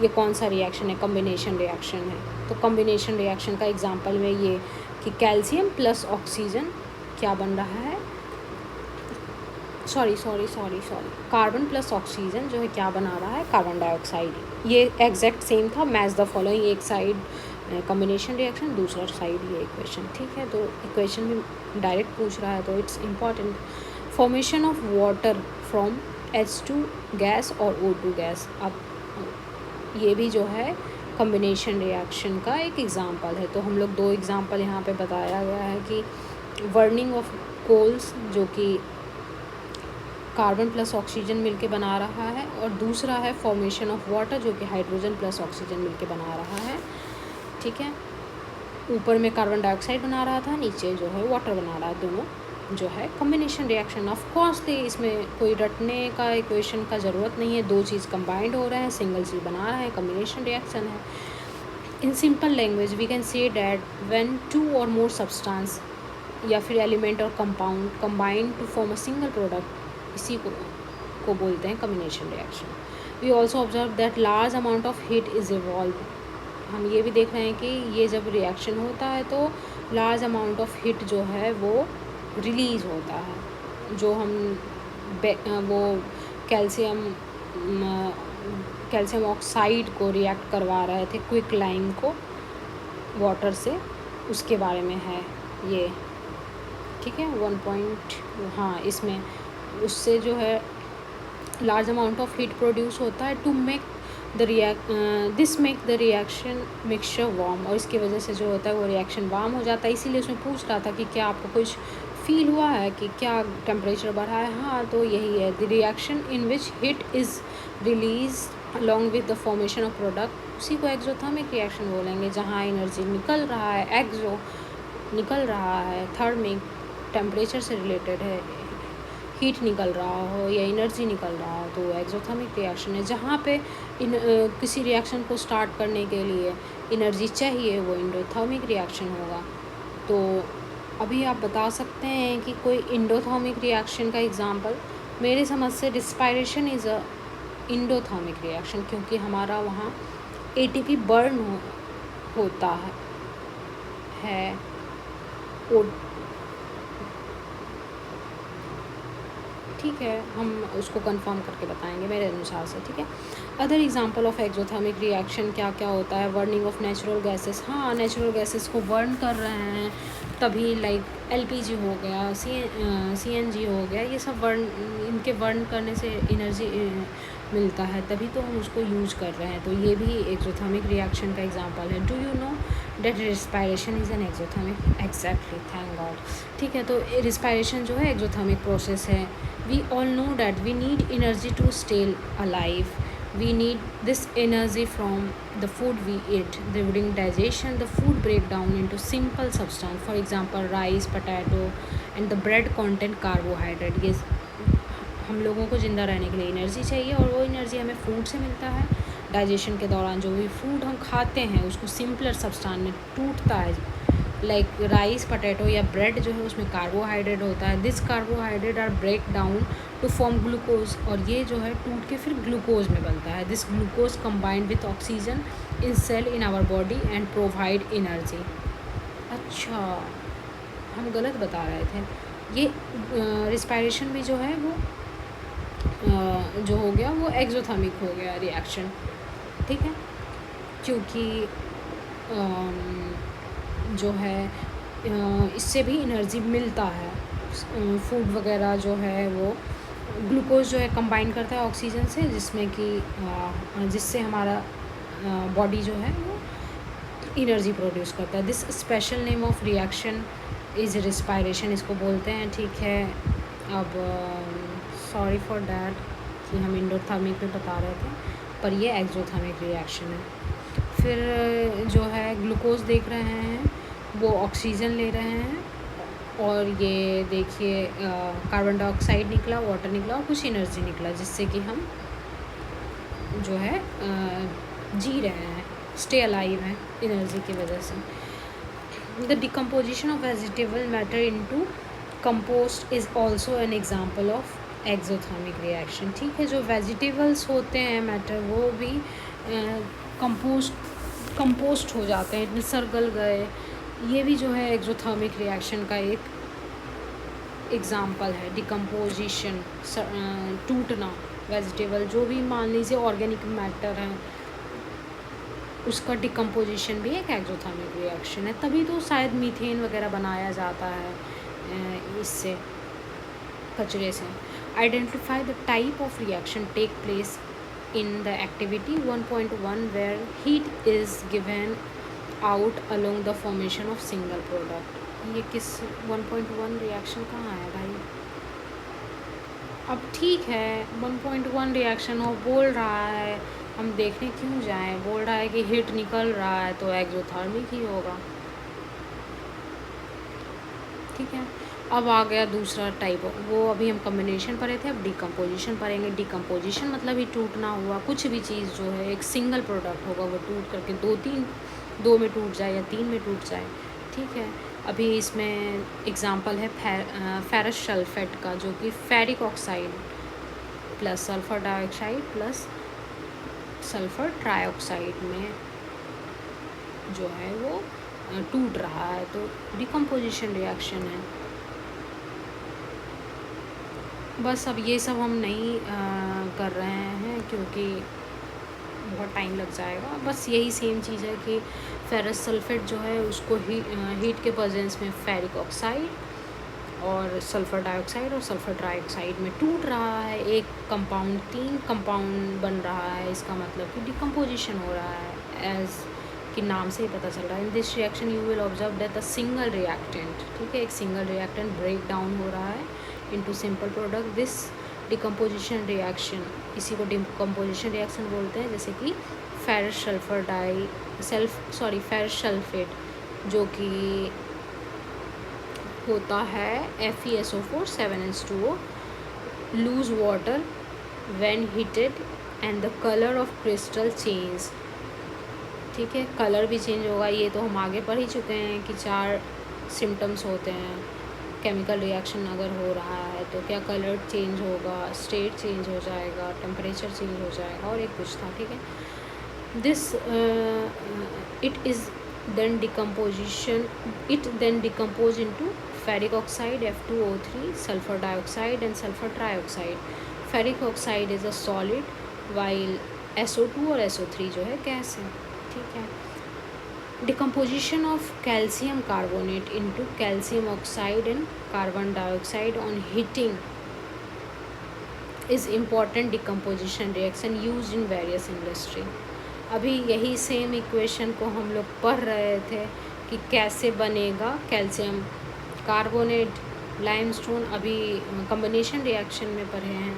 ये कौन सा रिएक्शन है, कॉम्बिनेशन रिएक्शन है। तो कॉम्बिनेशन रिएक्शन का एग्जांपल में ये कि कैल्शियम प्लस ऑक्सीजन क्या बन रहा है, सॉरी कार्बन प्लस ऑक्सीजन जो है क्या बना रहा है, कार्बन डाइऑक्साइड। ये एग्जैक्ट सेम था, मैच द फॉलोइंग, एक साइड कॉम्बिनेशन रिएक्शन, दूसरा साइड ये इक्वेशन। ठीक है, तो इक्वेशन भी डायरेक्ट पूछ रहा है तो it's important. Formation of water from H2 gas और O2 गैस। अब ये भी जो है कॉम्बिनेशन रिएक्शन का एक एग्जांपल है। तो हम लोग 2 एग्जांपल यहाँ पे बताया गया है कि बर्निंग ऑफ कोल्स जो कि कार्बन प्लस ऑक्सीजन मिलके बना रहा है, और दूसरा है फॉर्मेशन ऑफ वाटर जो कि हाइड्रोजन प्लस ऑक्सीजन मिलके बना रहा है। ठीक है, ऊपर में कार्बन डाइऑक्साइड बना रहा था, नीचे जो है वाटर बना रहा है, दोनों जो है कॉम्बिनेशन रिएक्शन। ऑफ कोर्स इसमें कोई रटने का इक्वेशन का ज़रूरत नहीं है, 2 चीज़ कंबाइंड हो रहे हैं, सिंगल चीज़ बना रहा है, कॉम्बिनेशन रिएक्शन है। In simple language we can say that when 2 or more substance या फिर एलिमेंट और compound combine to form a single product, इसी को बोलते हैं combination reaction. We also observe that large amount of heat is evolve. हम ये भी देख रहे हैं कि ये जब रिएक्शन होता है तो लार्ज अमाउंट ऑफ हीट जो है वो रिलीज़ होता है, जो हम वो कैल्शियम ऑक्साइड को रिएक्ट करवा रहे थे क्विक लाइम को वाटर से, उसके बारे में है ये। ठीक है, 1 पॉइंट, हाँ, इसमें उससे जो है large amount of heat produce होता है to make this make the reaction mixture warm, और इसकी वजह से जो होता है वो रिएक्शन वार्म हो जाता है। इसीलिए उसमें पूछ रहा था कि क्या आपको कुछ फील हुआ है कि क्या टेम्परेचर बढ़ा है। हाँ, तो यही है, the reaction in which heat is release along with the formation of product, उसी को एक्सोथर्मिक रिएक्शन बोलेंगे, जहाँ एनर्जी निकल रहा है, एक्सो निकल रहा है, थर्मिक टेम्परेचर से रिलेटेड है, हीट निकल रहा हो या एनर्जी निकल रहा हो, तो एक्सोथर्मिक रिएक्शन है। जहाँ पे किसी रिएक्शन को स्टार्ट करने के लिए एनर्जी चाहिए वो एंडोथर्मिक रिएक्शन होगा। तो अभी आप बता सकते हैं कि कोई एंडोथर्मिक रिएक्शन का एग्जांपल, मेरे समझ से respiration is a endothermic reaction, क्योंकि हमारा वहाँ ATP बर्न होता है ठीक है, हम उसको कंफर्म करके बताएंगे मेरे अनुसार से। ठीक है, other example of exothermic reaction क्या क्या होता है, बर्निंग ऑफ नेचुरल गैसेस। हाँ, नेचुरल गैसेस को बर्न कर रहे हैं तभी, लाइक LPG हो गया, CNG हो गया, ये सब इनके बर्न करने से एनर्जी मिलता है, तभी तो हम उसको यूज कर रहे हैं। तो ये भी एक्सोथर्मिक रिएक्शन का एग्जांपल है। Do you know that respiration is an exothermic, exactly, thank god. ठीक है, तो रिस्पायरेशन जो है एक्सोथर्मिक प्रोसेस है। We all know that we need energy to stay alive, We need this energy from the food we eat. During digestion, the food break down into simple substance. For example, rice, potato, and the bread content carbohydrate. ये हम लोगों को ज़िंदा रहने के लिए energy चाहिए, और वो एनर्जी हमें फूड से मिलता है. डाइजेशन के दौरान जो भी फूड हम खाते हैं उसको सिंपलर सब्सटेंस में टूटता है. लाइक राइस, पोटैटो या ब्रेड जो है उसमें कार्बोहाइड्रेट होता है. This carbohydrate are break down to form glucose, और ये जो है टूट के फिर ग्लूकोज में बनता है. This glucose combined with oxygen in cell in our body and provide energy. अच्छा, हम गलत बता रहे थे. ये रिस्पायरेशन भी जो है वो जो हो गया वो एक्सोथर्मिक हो गया रिएक्शन. ठीक है, क्योंकि जो है इससे भी एनर्जी मिलता है. फूड वगैरह जो है वो ग्लूकोज जो है कंबाइन करता है ऑक्सीजन से, जिसमें कि जिससे हमारा बॉडी जो है वो एनर्जी प्रोड्यूस करता है. This special name of reaction is respiration, इसको बोलते हैं. ठीक है, अब सॉरी फॉर डैट कि हम इंडोथर्मिक में बता रहे थे, पर ये एक्सोथर्मिक रिएक्शन है. फिर जो है ग्लूकोज देख रहे हैं, वो ऑक्सीजन ले रहे हैं, और ये देखिए कार्बन डाइऑक्साइड निकला, वाटर निकला, और कुछ एनर्जी निकला, जिससे कि हम जो है जी रहे हैं, स्टे अलाइव हैं एनर्जी की वजह से. The decomposition of vegetable matter into compost is also an example of exothermic reaction. ठीक है, जो वेजिटेबल्स होते हैं मैटर, वो भी कंपोस्ट हो जाते हैं, निसर गल गए. ये भी जो है एक्सोथर्मिक रिएक्शन का एक एग्ज़ाम्पल है. डिकम्पोजिशन, टूटना. वेजिटेबल जो भी मान लीजिए ऑर्गेनिक मैटर है, उसका डिकम्पोजिशन भी एक एक्सोथर्मिक रिएक्शन है. तभी तो शायद मीथेन वगैरह बनाया जाता है इससे, कचरे से. Identify the type of reaction take place in the activity 1.1 where heat is given out along the formation of single product. ये किस 1.1 रिएक्शन कहाँ है भाई? अब ठीक है, 1.1 रिएक्शन वो बोल रहा है, हम देखने क्यों जाएं. बोल रहा है कि हीट निकल रहा है तो एक्सोथर्मिक ही होगा. ठीक है, अब आ गया दूसरा टाइप. वो अभी हम कम्बिनेशन पढ़े थे, अब डिकम्पोजिशन पढ़ेंगे. डिकम्पोजिशन मतलब ही टूटना हुआ. कुछ भी चीज़ जो है एक सिंगल प्रोडक्ट होगा, वो टूट करके दो में टूट जाए या 3 में टूट जाए. ठीक है, अभी इसमें एग्जांपल है फेरस सल्फेट का, जो कि ferric oxide plus sulphur dioxide plus sulphur trioxide में जो है वो टूट रहा है, तो डिकम्पोजिशन रिएक्शन है. बस अब ये सब हम नहीं कर रहे हैं क्योंकि बहुत टाइम लग जाएगा. बस यही सेम चीज़ है कि फेरस सल्फेट जो है उसको हीट के प्रेजेंस में फेरिक ऑक्साइड और सल्फ़र डाइऑक्साइड और सल्फ़र ट्राइऑक्साइड में टूट रहा है. एक कंपाउंड 3 कंपाउंड बन रहा है. इसका मतलब कि डिकम्पोजिशन हो रहा है, एज कि नाम से ही पता चल रहा है. In this reaction you will observe that the single reactant, ठीक है, एक सिंगल रिएक्टेंट ब्रेक डाउन हो रहा है into simple product. This decomposition reaction, इसी को डिकम्पोजिशन रिएक्शन बोलते हैं. जैसे कि फेरस सल्फेट जो कि होता है FeSO4 7H2O, loose water when heated and the colour of crystal change. ठीक है, कलर भी चेंज होगा. ये तो हम आगे पढ़ ही चुके हैं कि 4 सिम्टम्स होते हैं. केमिकल रिएक्शन अगर हो रहा है तो क्या कलर चेंज होगा, स्टेट चेंज हो जाएगा, टेम्परेचर चेंज हो जाएगा, और एक कुछ था. ठीक है, this it is then decompose into ferric oxide F2O3, sulfur dioxide and sulfur trioxide. Ferric oxide is a solid while SO2 और SO3 जो है गैस है. ठीक है, decomposition of calcium carbonate into calcium oxide and carbon dioxide on heating is important decomposition reaction used in various industry. अभी यही same equation को हम लोग पढ़ रहे थे कि कैसे बनेगा कैल्शियम कार्बोनेट लाइमस्टोन. अभी कम्बिनेशन रिएक्शन में पढ़े हैं.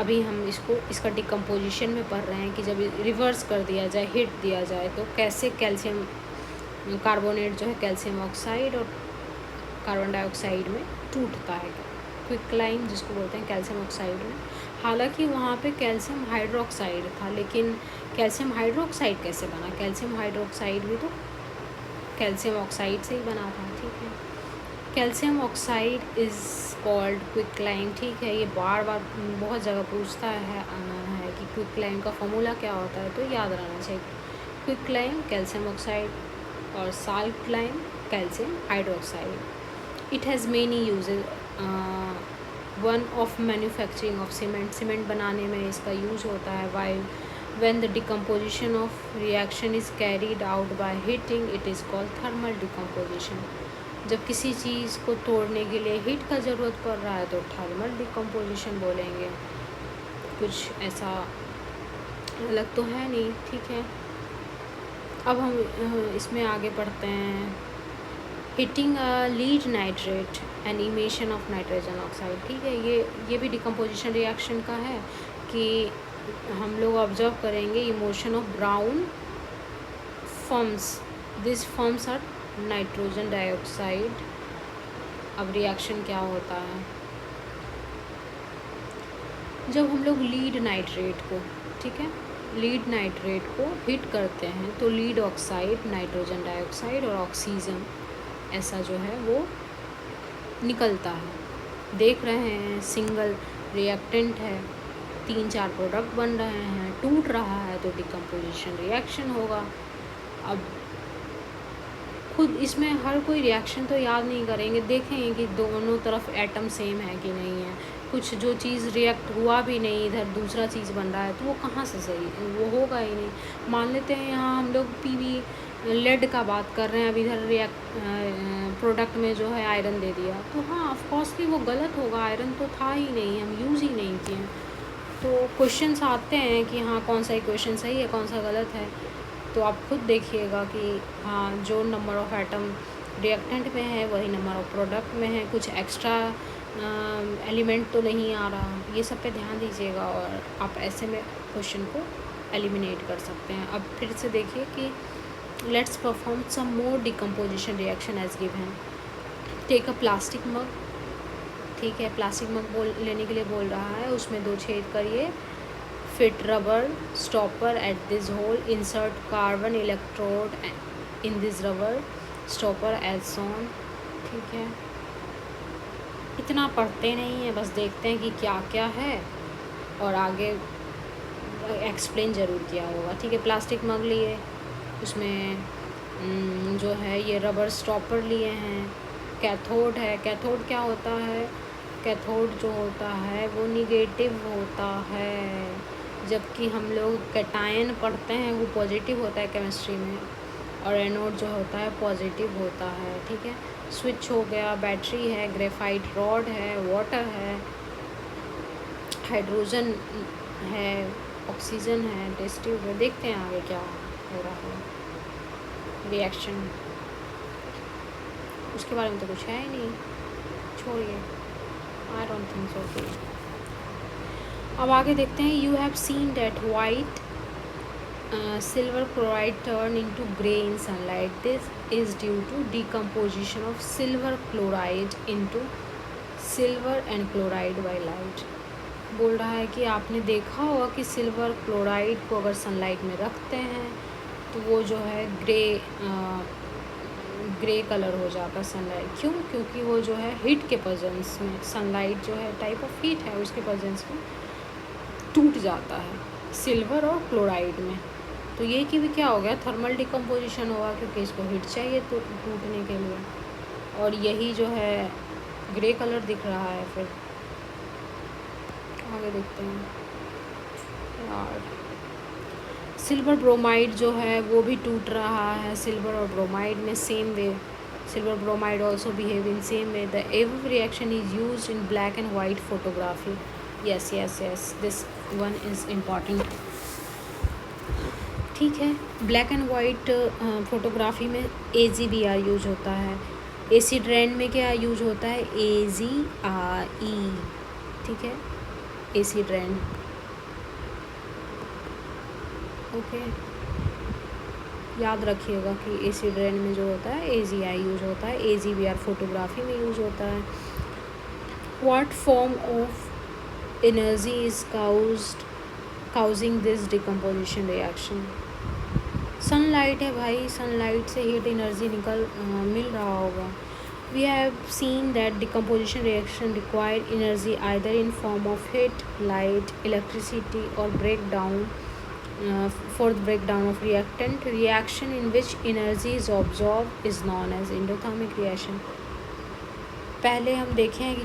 अभी हम इसका डिकम्पोजिशन में पढ़ रहे हैं कि जब रिवर्स कर दिया जाए, हिट दिया जाए, तो कैसे कैल्शियम कार्बोनेट जो है कैल्शियम ऑक्साइड और कार्बन डाइऑक्साइड में टूटता है। क्विकलाइन जिसको बोलते हैं कैल्शियम ऑक्साइड में, हालांकि वहाँ पे कैल्शियम हाइड्रोक्साइड था, लेकिन कैल्शियम हाइड्रोक्साइड कैसे बना? कैल्शियम हाइड्रोक्साइड भी तो कैल्शियम ऑक्साइड से ही बना था। ठीक है, कैल्शियम ऑक्साइड इज़ कॉल्ड क्विकलाइन। ठीक है, ये बार बार बहुत जगह पूछता है कि क्विकलाइन का फॉर्मूला क्या होता है, तो याद रहना चाहिए। क्विकलाइन कैल्शियम ऑक्साइड और साल्टलाइन calcium hydroxide. It has many usages. One of manufacturing of cement बनाने में इसका यूज़ होता है। While when the decomposition of reaction is carried out by heating, it is called thermal decomposition. जब किसी चीज़ को तोड़ने के लिए हीट का ज़रूरत पड़ रहा है तो थर्मल डिकम्पोजिशन बोलेंगे, कुछ ऐसा अलग तो है नहीं। ठीक है, अब हम इसमें आगे पढ़ते हैं। Heating lead nitrate and emission of nitrogen oxide. ठीक है, ये भी डिकम्पोजिशन रिएक्शन का है कि हम लोग ऑब्जर्व करेंगे emission of brown forms, this forms are nitrogen dioxide. अब रिएक्शन क्या होता है? जब हम लोग लीड नाइट्रेट को, ठीक है, लीड नाइट्रेट को हीट करते हैं तो लीड ऑक्साइड, नाइट्रोजन डाइऑक्साइड और ऑक्सीजन ऐसा जो है वो निकलता है। देख रहे हैं सिंगल रिएक्टेंट है, 3-4 प्रोडक्ट बन रहे हैं, टूट रहा है तो डिकम्पोजिशन रिएक्शन होगा। अब खुद इसमें हर कोई रिएक्शन तो याद नहीं करेंगे, देखेंगे कि दोनों तरफ एटम सेम है कि नहीं है। कुछ जो चीज़ रिएक्ट हुआ भी नहीं, इधर दूसरा चीज़ बन रहा है, तो वो कहाँ से सही, वो होगा ही नहीं। मान लेते हैं यहाँ हम लोग पीवी लेड का बात कर रहे हैं, अब इधर प्रोडक्ट में जो है आयरन दे दिया, तो हाँ ऑफकोर्सली वो गलत होगा, आयरन तो था ही नहीं, हम यूज़ ही नहीं किए। तो क्वेश्चंस आते हैं कि हाँ कौन सा इक्वेशन सही है, कौन सा गलत है, तो आप खुद देखिएगा कि हाँ जो नंबर ऑफ़ एटम रिएक्टेंट में है वही नंबर ऑफ़ प्रोडक्ट में है, कुछ एक्स्ट्रा एलिमेंट तो नहीं आ रहा। ये सब पे ध्यान दीजिएगा और आप ऐसे में क्वेश्चन को एलिमिनेट कर सकते हैं। अब फिर से देखिए कि let's perform some more decomposition reaction as given. Take a plastic mug. ठीक है, प्लास्टिक मग लेने के लिए बोल रहा है, उसमें 2 छेद करिए, fit rubber stopper at this hole, insert carbon electrode in this rubber stopper as shown. ठीक है, इतना पढ़ते नहीं है, बस देखते हैं कि क्या क्या है और आगे एक्सप्लेन ज़रूर किया होगा। ठीक है, प्लास्टिक मग लिए, उसमें जो है ये रबर स्टॉपर लिए हैं, कैथोड है। कैथोड क्या होता है? कैथोड जो होता है वो निगेटिव होता है, जबकि हम लोग कैटायन पढ़ते हैं वो पॉजिटिव होता है केमिस्ट्री में, और एनोड जो होता है पॉजिटिव होता है। ठीक है, स्विच हो गया, बैटरी है, ग्रेफाइट रॉड है, वाटर है, हाइड्रोजन है, ऑक्सीजन है, टेस्ट ट्यूब है। देखते हैं आगे क्या हो रहा है रिएक्शन, उसके बारे में तो कुछ है ही नहीं, छोड़िए, आई डोंट थिंक सो। अब आगे देखते हैं। You have seen that white silver chloride turn into gray in sunlight. This is due to decomposition of silver chloride into silver and chloride by light. बोल रहा है कि आपने देखा होगा कि सिल्वर क्लोराइड को अगर सनलाइट में रखते हैं तो वो जो है ग्रे कलर हो जाता है सनलाइट। क्यों? क्योंकि वो जो है हीट के प्रेजेंस में, सनलाइट जो है टाइप ऑफ हीट है, उसके प्रेजेंस में टूट जाता है सिल्वर और क्लोराइड में। तो ये कि भी क्या हो गया, थर्मल डिकम्पोजिशन होगा, क्योंकि इसको हीट चाहिए तो टूटने के लिए, और यही जो है ग्रे कलर दिख रहा है। फिर आगे देखते हैं यार, सिल्वर ब्रोमाइड जो है वो भी टूट रहा है सिल्वर और ब्रोमाइड में, same way silver bromide also behave in same way. The above reaction is used in black and white photography. Yes yes yes, this one is important. ठीक है, ब्लैक एंड वाइट फ़ोटोग्राफी में AGBR use होता है। Acid rain में क्या use होता है? AZRE। ठीक है, एसिड रेन। ओके, याद रखिएगा कि एसिड रेन में जो होता है AGI यूज होता है, AGVR फोटोग्राफी में यूज होता है। What form of energy is causing this decomposition reaction? Sunlight है भाई, सनलाइट से हीट एनर्जी मिल रहा होगा। We have seen that decomposition reaction require energy either in form of heat, light, electricity और breakdown for the breakdown of reactant. Reaction in which energy is absorbed is known as endothermic reaction. पहले हम देखे हैं कि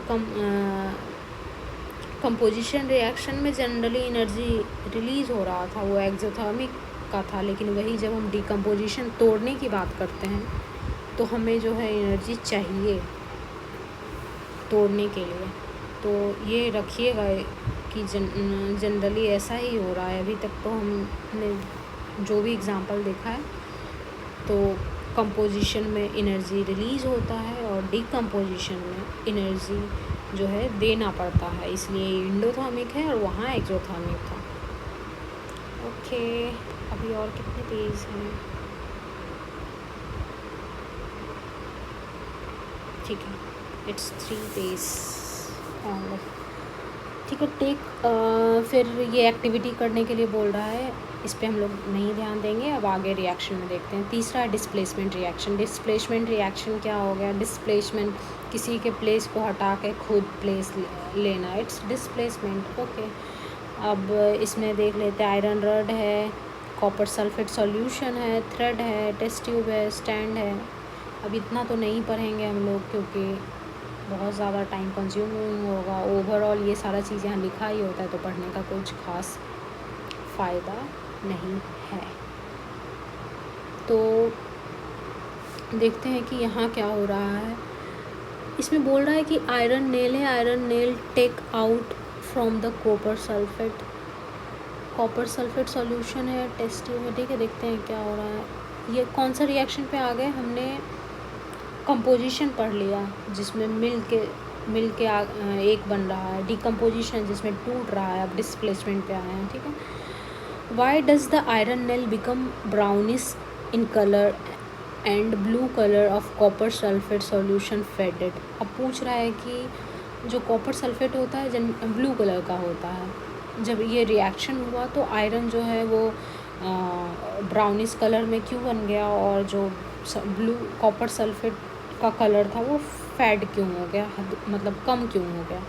composition reaction में generally energy release हो रहा था, वो एक्सोथर्मिक का था, लेकिन वही जब हम डिकम्पोजिशन तोड़ने की बात करते हैं तो हमें जो है एनर्जी चाहिए तोड़ने के लिए। तो ये रखिएगा कि जनरली ऐसा ही हो रहा है। अभी तक तो हमने जो भी एग्ज़ाम्पल देखा है तो कंपोजिशन में एनर्जी रिलीज़ होता है और डिकम्पोजिशन में एनर्जी जो है देना पड़ता है, इसलिए एंडोथर्मिक है और वहाँ एक्सोथर्मिक था। ओके, अभी और कितने पेज हैं? ठीक है, इट्स 3 पेज ऑनली। ठीक है, फिर ये एक्टिविटी करने के लिए बोल रहा है, इस पे हम लोग नहीं ध्यान देंगे। अब आगे रिएक्शन में देखते हैं। तीसरा है डिस्प्लेसमेंट रिएक्शन। डिस्प्लेसमेंट रिएक्शन क्या हो गया? डिस्प्लेसमेंट, किसी के प्लेस को हटा के खुद प्लेस लेना, इट्स डिस्प्लेसमेंट। ओके, अब इसमें देख लेते हैं। आयरन रड है, कॉपर सल्फेट सॉल्यूशन है, थ्रेड है, टेस्ट ट्यूब है, स्टैंड है। अब इतना तो नहीं पढ़ेंगे हम लोग क्योंकि बहुत ज़्यादा टाइम कंज्यूमिंग होगा। ओवरऑल ये सारा चीज़ यहाँ लिखा ही होता है तो पढ़ने का कुछ खास फ़ायदा नहीं है। तो देखते हैं कि यहाँ क्या हो रहा है। इसमें बोल रहा है कि आयरन नेल है, iron nail take out from the copper sulphate. Copper sulphate solution है, टेस्ट ट्यूब में। ठीक है, देखते हैं क्या हो रहा है। ये कौन सा रिएक्शन पे आ गए? हमने कंपोजिशन पढ़ लिया जिसमें मिल के एक बन रहा है, डिकम्पोजिशन जिसमें टूट रहा है। अब डिस्प्लेसमेंट पे आए हैं। ठीक है, why does the iron nail become brownish in colour and blue colour of copper sulphate solution faded? अब पूछ रहा है कि जो कॉपर सल्फेट होता है ब्लू कलर का होता है, जब ये रिएक्शन हुआ तो आयरन जो है वो ब्राउनिश कलर में क्यों बन गया और जो ब्लू कॉपर सल्फेट का कलर था वो फेड क्यों हो गया, मतलब कम क्यों हो गया?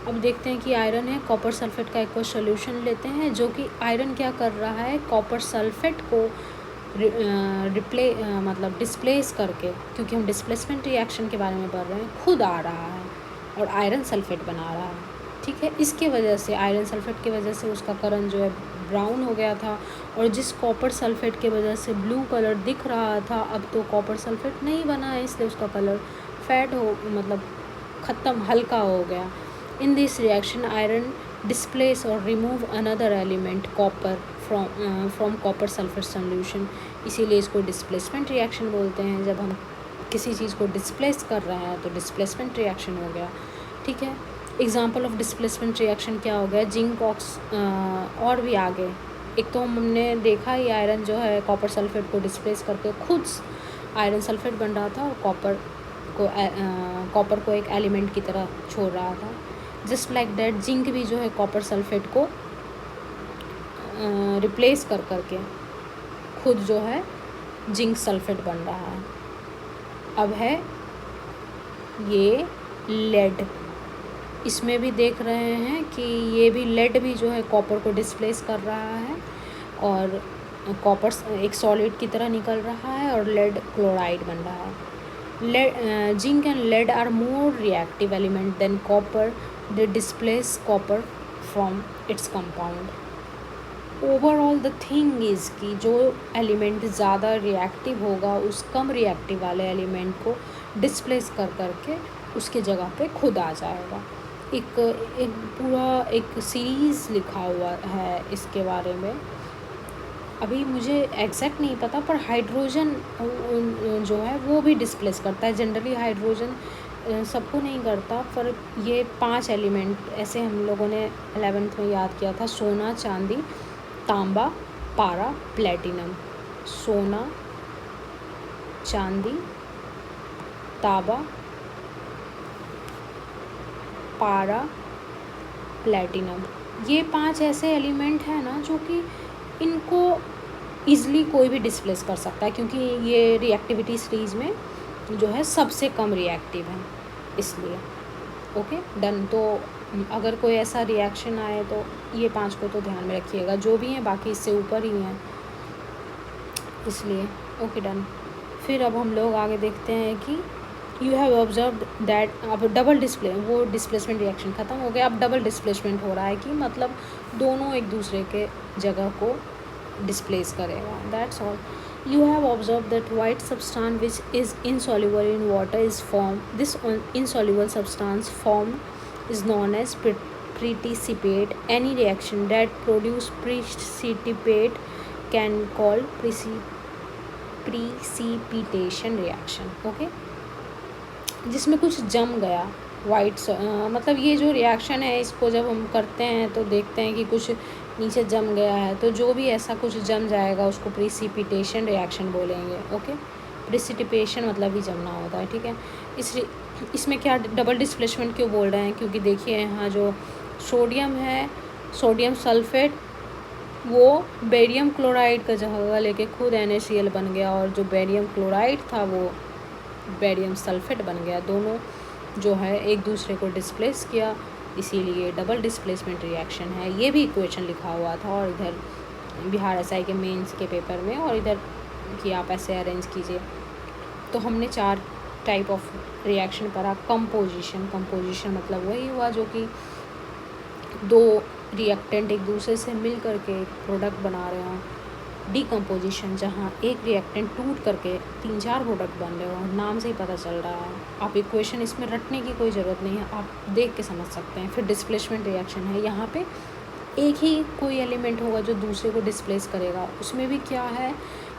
अब देखते हैं कि आयरन है, कॉपर सल्फेट का एक सोल्यूशन लेते हैं जो कि आयरन क्या कर रहा है, कॉपर सल्फेट को मतलब डिस्प्लेस करके, क्योंकि हम डिस्प्लेसमेंट रिएक्शन के बारे में पढ़ रहे हैं, खुद आ रहा है और आयरन सल्फेट बना रहा है। ठीक है, इसके वजह से आयरन सल्फेट की वजह से उसका कलर जो है ब्राउन हो गया था, और जिस कॉपर सल्फेट की वजह से ब्लू कलर दिख रहा था अब तो कॉपर सल्फेट नहीं बना है, इसलिए उसका कलर फेड मतलब ख़त्म, हल्का हो गया। In this reaction iron displace और remove another element copper from copper sulphate solution, इसीलिए इसको डिस्प्लेसमेंट रिएक्शन बोलते हैं। जब हम किसी चीज़ को डिस्प्लेस कर रहे हैं तो डिस्प्लेसमेंट रिएक्शन हो गया। ठीक है, एग्जाम्पल ऑफ डिस्प्लेसमेंट रिएक्शन क्या हो गया? जिंक ऑक्स, और भी आगे। एक तो हमने देखा ही आयरन जो है कॉपर सल्फेट को डिस्प्लेस करके खुद आयरन सल्फेट बन रहा था और कॉपर को एक एलिमेंट की तरह छोड़ रहा था। जस्ट लाइक दैट जिंक भी जो है कॉपर सल्फेट को रिप्लेस करके खुद जो है जिंक सल्फेट बन रहा है। अब है ये लेड, इसमें भी देख रहे हैं कि ये भी लेड भी जो है कॉपर को डिस्प्लेस कर रहा है और कॉपर एक सॉलिड की तरह निकल रहा है और लेड क्लोराइड बन रहा है। Zinc and lead are more reactive element than copper, they displace copper from its compound. Overall the thing is कि जो एलिमेंट ज़्यादा रिएक्टिव होगा उस कम रिएक्टिव वाले एलिमेंट को डिस्प्लेस करके उसके जगह पे खुद आ जाएगा। एक पूरा एक सीरीज़ लिखा हुआ है इसके बारे में, अभी मुझे एग्जैक्ट नहीं पता, पर हाइड्रोजन जो है वो भी डिस्प्लेस करता है। जनरली हाइड्रोजन सबको नहीं करता, पर ये 5 एलिमेंट ऐसे हम लोगों ने 11th में याद किया था: सोना, चांदी, तांबा, पारा, प्लेटिनम। सोना, चांदी, तांबा, पारा, प्लेटिनम। ये 5 ऐसे एलिमेंट हैं ना जो कि इनको ईज़िली कोई भी डिस्प्लेस कर सकता है, क्योंकि ये रिएक्टिविटी सीरीज़ में जो है सबसे कम रिएक्टिव है, इसलिए। Okay done. तो अगर कोई ऐसा रिएक्शन आए तो ये 5 को तो ध्यान में रखिएगा, जो भी हैं बाकी इससे ऊपर ही हैं, इसलिए। Okay done. फिर अब हम लोग आगे देखते हैं कि यू हैव ऑब्जर्व दैट, अब डबल डिस्प्ले, वो डिस्प्लेसमेंट रिएक्शन ख़त्म हो गया, अब डबल डिस्प्लेसमेंट हो रहा है कि मतलब दोनों एक दूसरे के जगह को डिस्प्लेस करेगा। That's all. You have observed that white substance which is insoluble in water is formed. This insoluble substance formed is known as precipitate. Any reaction that produce precipitate can call precipitation reaction. Okay? जिसमें कुछ जम गया, white मतलब ये जो reaction है इसको जब हम करते हैं तो देखते हैं कि कुछ नीचे जम गया है, तो जो भी ऐसा कुछ जम जाएगा उसको प्रिसिपिटेशन रिएक्शन बोलेंगे। ओके, प्रिसिपिटेशन मतलब ही जमना होता है, ठीक है। इसमें क्या डबल डिस्प्लेसमेंट क्यों बोल रहे हैं, क्योंकि देखिए यहाँ जो सोडियम है, सोडियम सल्फेट, वो बेरियम क्लोराइड का जगह लेके खुद NaCl बन गया, और जो बेरियम क्लोराइड था वो बेरियम सल्फेट बन गया। दोनों जो है एक दूसरे को डिस्प्लेस किया, इसीलिए डबल डिस्प्लेसमेंट रिएक्शन है। ये भी इक्वेशन लिखा हुआ था, और इधर बिहार SI के मेंस के पेपर में, और इधर कि आप ऐसे अरेंज कीजिए। तो हमने 4 टाइप ऑफ रिएक्शन पढ़ा। कंपोजिशन मतलब वही हुआ जो कि 2 रिएक्टेंट एक दूसरे से मिल करके एक प्रोडक्ट बना रहे हों। डिकम्पोजिशन, जहाँ एक रिएक्टेंट टूट करके 3-4 प्रोडक्ट बन रहे हो, नाम से ही पता चल रहा है। आप इक्वेशन इसमें रटने की कोई ज़रूरत नहीं है, आप देख के समझ सकते हैं। फिर डिस्प्लेसमेंट रिएक्शन है, यहाँ पे एक ही कोई एलिमेंट होगा जो दूसरे को डिस्प्लेस करेगा। उसमें भी क्या है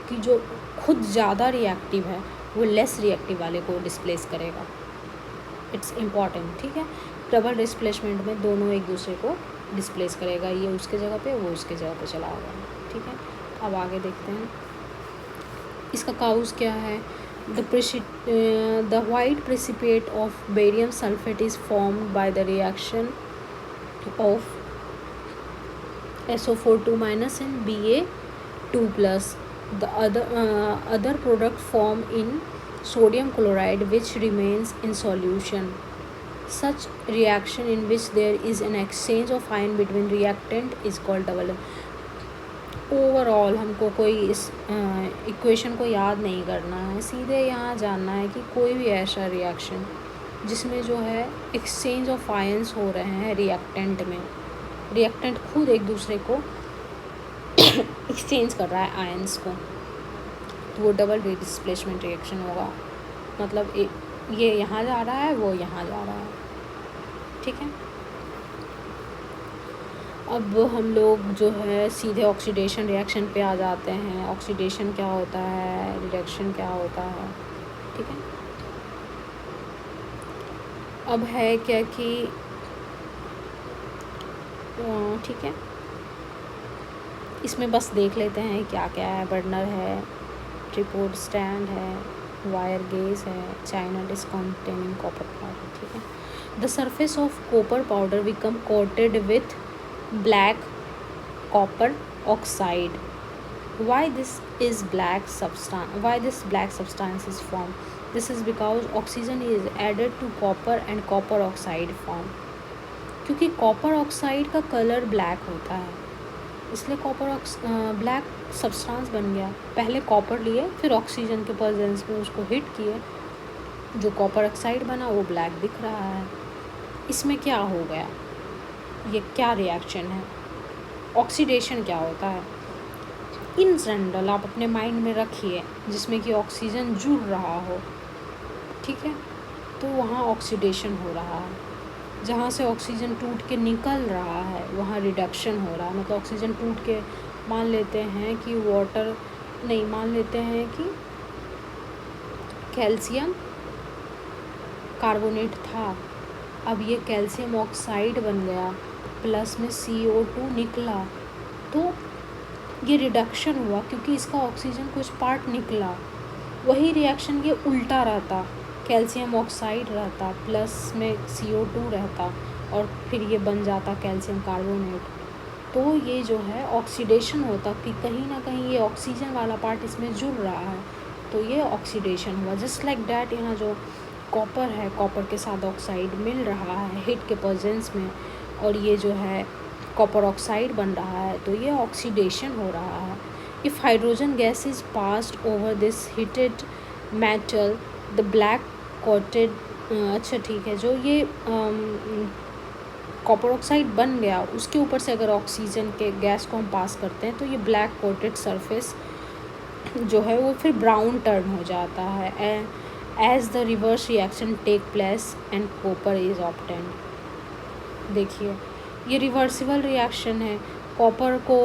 कि जो खुद ज़्यादा रिएक्टिव है वो लेस रिएक्टिव वाले को डिस्प्लेस करेगा। इट्स इम्पॉर्टेंट, ठीक है। डबल डिस्प्लेसमेंट में दोनों एक दूसरे को डिस्प्लेस करेगा, ये उसके जगह पे, वो उसके जगह पे चला होगा, ठीक है। अब आगे देखते हैं इसका काउज क्या है। The white precipitate of barium sulphate is formed by the reaction of SO4 2- and Ba2+. The other product form in sodium chloride which remains in solution. Such reaction in which there is an exchange of ion between reactant is called double. Overall हमको कोई इस equation को याद नहीं करना है, सीधे यहाँ जानना है कि कोई भी ऐसा रिएक्शन जिसमें जो है एक्सचेंज ऑफ आयंस हो रहे हैं रिएक्टेंट में, रिएक्टेंट खुद एक दूसरे को एक्सचेंज कर रहा है आयंस को, तो वो डबल डिस्प्लेसमेंट रिएक्शन होगा। मतलब ये यहाँ जा रहा है, वो यहाँ जा रहा है, ठीक है। अब हम लोग जो है सीधे ऑक्सीडेशन रिएक्शन पे आ जाते हैं। ऑक्सीडेशन क्या होता है, रिडक्शन क्या होता है, ठीक है। अब है क्या कि ठीक है, इसमें बस देख लेते हैं क्या क्या है। बर्नर है, ट्रिपोड स्टैंड है, वायर गेज है, china dish containing copper powder, ठीक है। The surface of copper powder become coated with black copper oxide. Why this black substance is formed? This is because oxygen is added to copper and copper oxide form. क्योंकि copper oxide का colour black होता है, इसलिए black substance बन गया। पहले copper लिए, फिर ऑक्सीजन के प्रेजेंस में उसको हिट किए, जो कॉपर ऑक्साइड बना वो ब्लैक दिख रहा है। इसमें क्या हो गया, ये क्या रिएक्शन है, ऑक्सीडेशन क्या होता है। इन जनरल आप अपने माइंड में रखिए जिसमें कि ऑक्सीजन जुड़ रहा हो, ठीक है, तो वहाँ ऑक्सीडेशन हो रहा है। जहाँ से ऑक्सीजन टूट के निकल रहा है वहाँ रिडक्शन हो रहा है। मतलब ऑक्सीजन टूट के मान लेते हैं कि मान लेते हैं कि कैल्शियम कार्बोनेट था, अब ये कैल्शियम ऑक्साइड बन गया, प्लस में CO2 निकला, तो ये रिडक्शन हुआ क्योंकि इसका ऑक्सीजन कुछ पार्ट निकला। वही रिएक्शन ये उल्टा रहता, कैल्शियम ऑक्साइड रहता, प्लस में CO2 रहता, और फिर ये बन जाता कैल्शियम कार्बोनेट। तो ये जो है ऑक्सीडेशन होता कि कहीं ना कहीं ये ऑक्सीजन वाला पार्ट इसमें जुड़ रहा है, तो ये ऑक्सीडेशन हुआ। जस्ट लाइक डैट यहाँ जो कॉपर है, कॉपर के साथ ऑक्साइड मिल रहा है हीट के प्रेजेंस में, और ये जो है कॉपर ऑक्साइड बन रहा है, तो ये ऑक्सीडेशन हो रहा है। If hydrogen gas is passed over this heated metal the black coated, अच्छा ठीक है, जो ये कॉपर ऑक्साइड बन गया, उसके ऊपर से अगर ऑक्सीजन के गैस को हम पास करते हैं तो ये ब्लैक कोटेड सरफेस जो है वो फिर ब्राउन टर्न हो जाता है, as the reverse reaction take place and copper is obtained. देखिए ये रिवर्सिबल रिएक्शन है, कॉपर को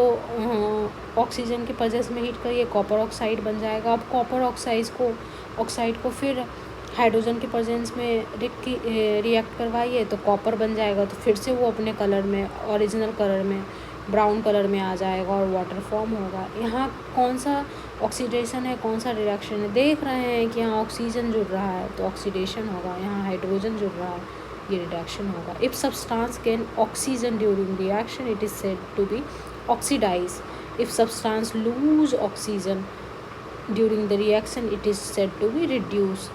ऑक्सीजन के प्रेजेंस में हीट कर ये कॉपर ऑक्साइड बन जाएगा। अब कॉपर ऑक्साइड को फिर हाइड्रोजन के प्रेजेंस में रिएक्ट करवाइए तो कॉपर बन जाएगा, तो फिर से वो अपने कलर में, ओरिजिनल कलर में, ब्राउन कलर में आ जाएगा और वाटर फॉर्म होगा। यहाँ कौन सा ऑक्सीडेशन है, कौन सा रिएक्शन है, देख रहे हैं कि यहाँ ऑक्सीजन जुड़ रहा है तो ऑक्सीडेशन होगा, यहाँ हाइड्रोजन जुड़ रहा है ये रिडक्शन होगा। If substance gain oxygen during reaction it is said to be oxidise. If substance lose oxygen during the reaction it is said to be reduce.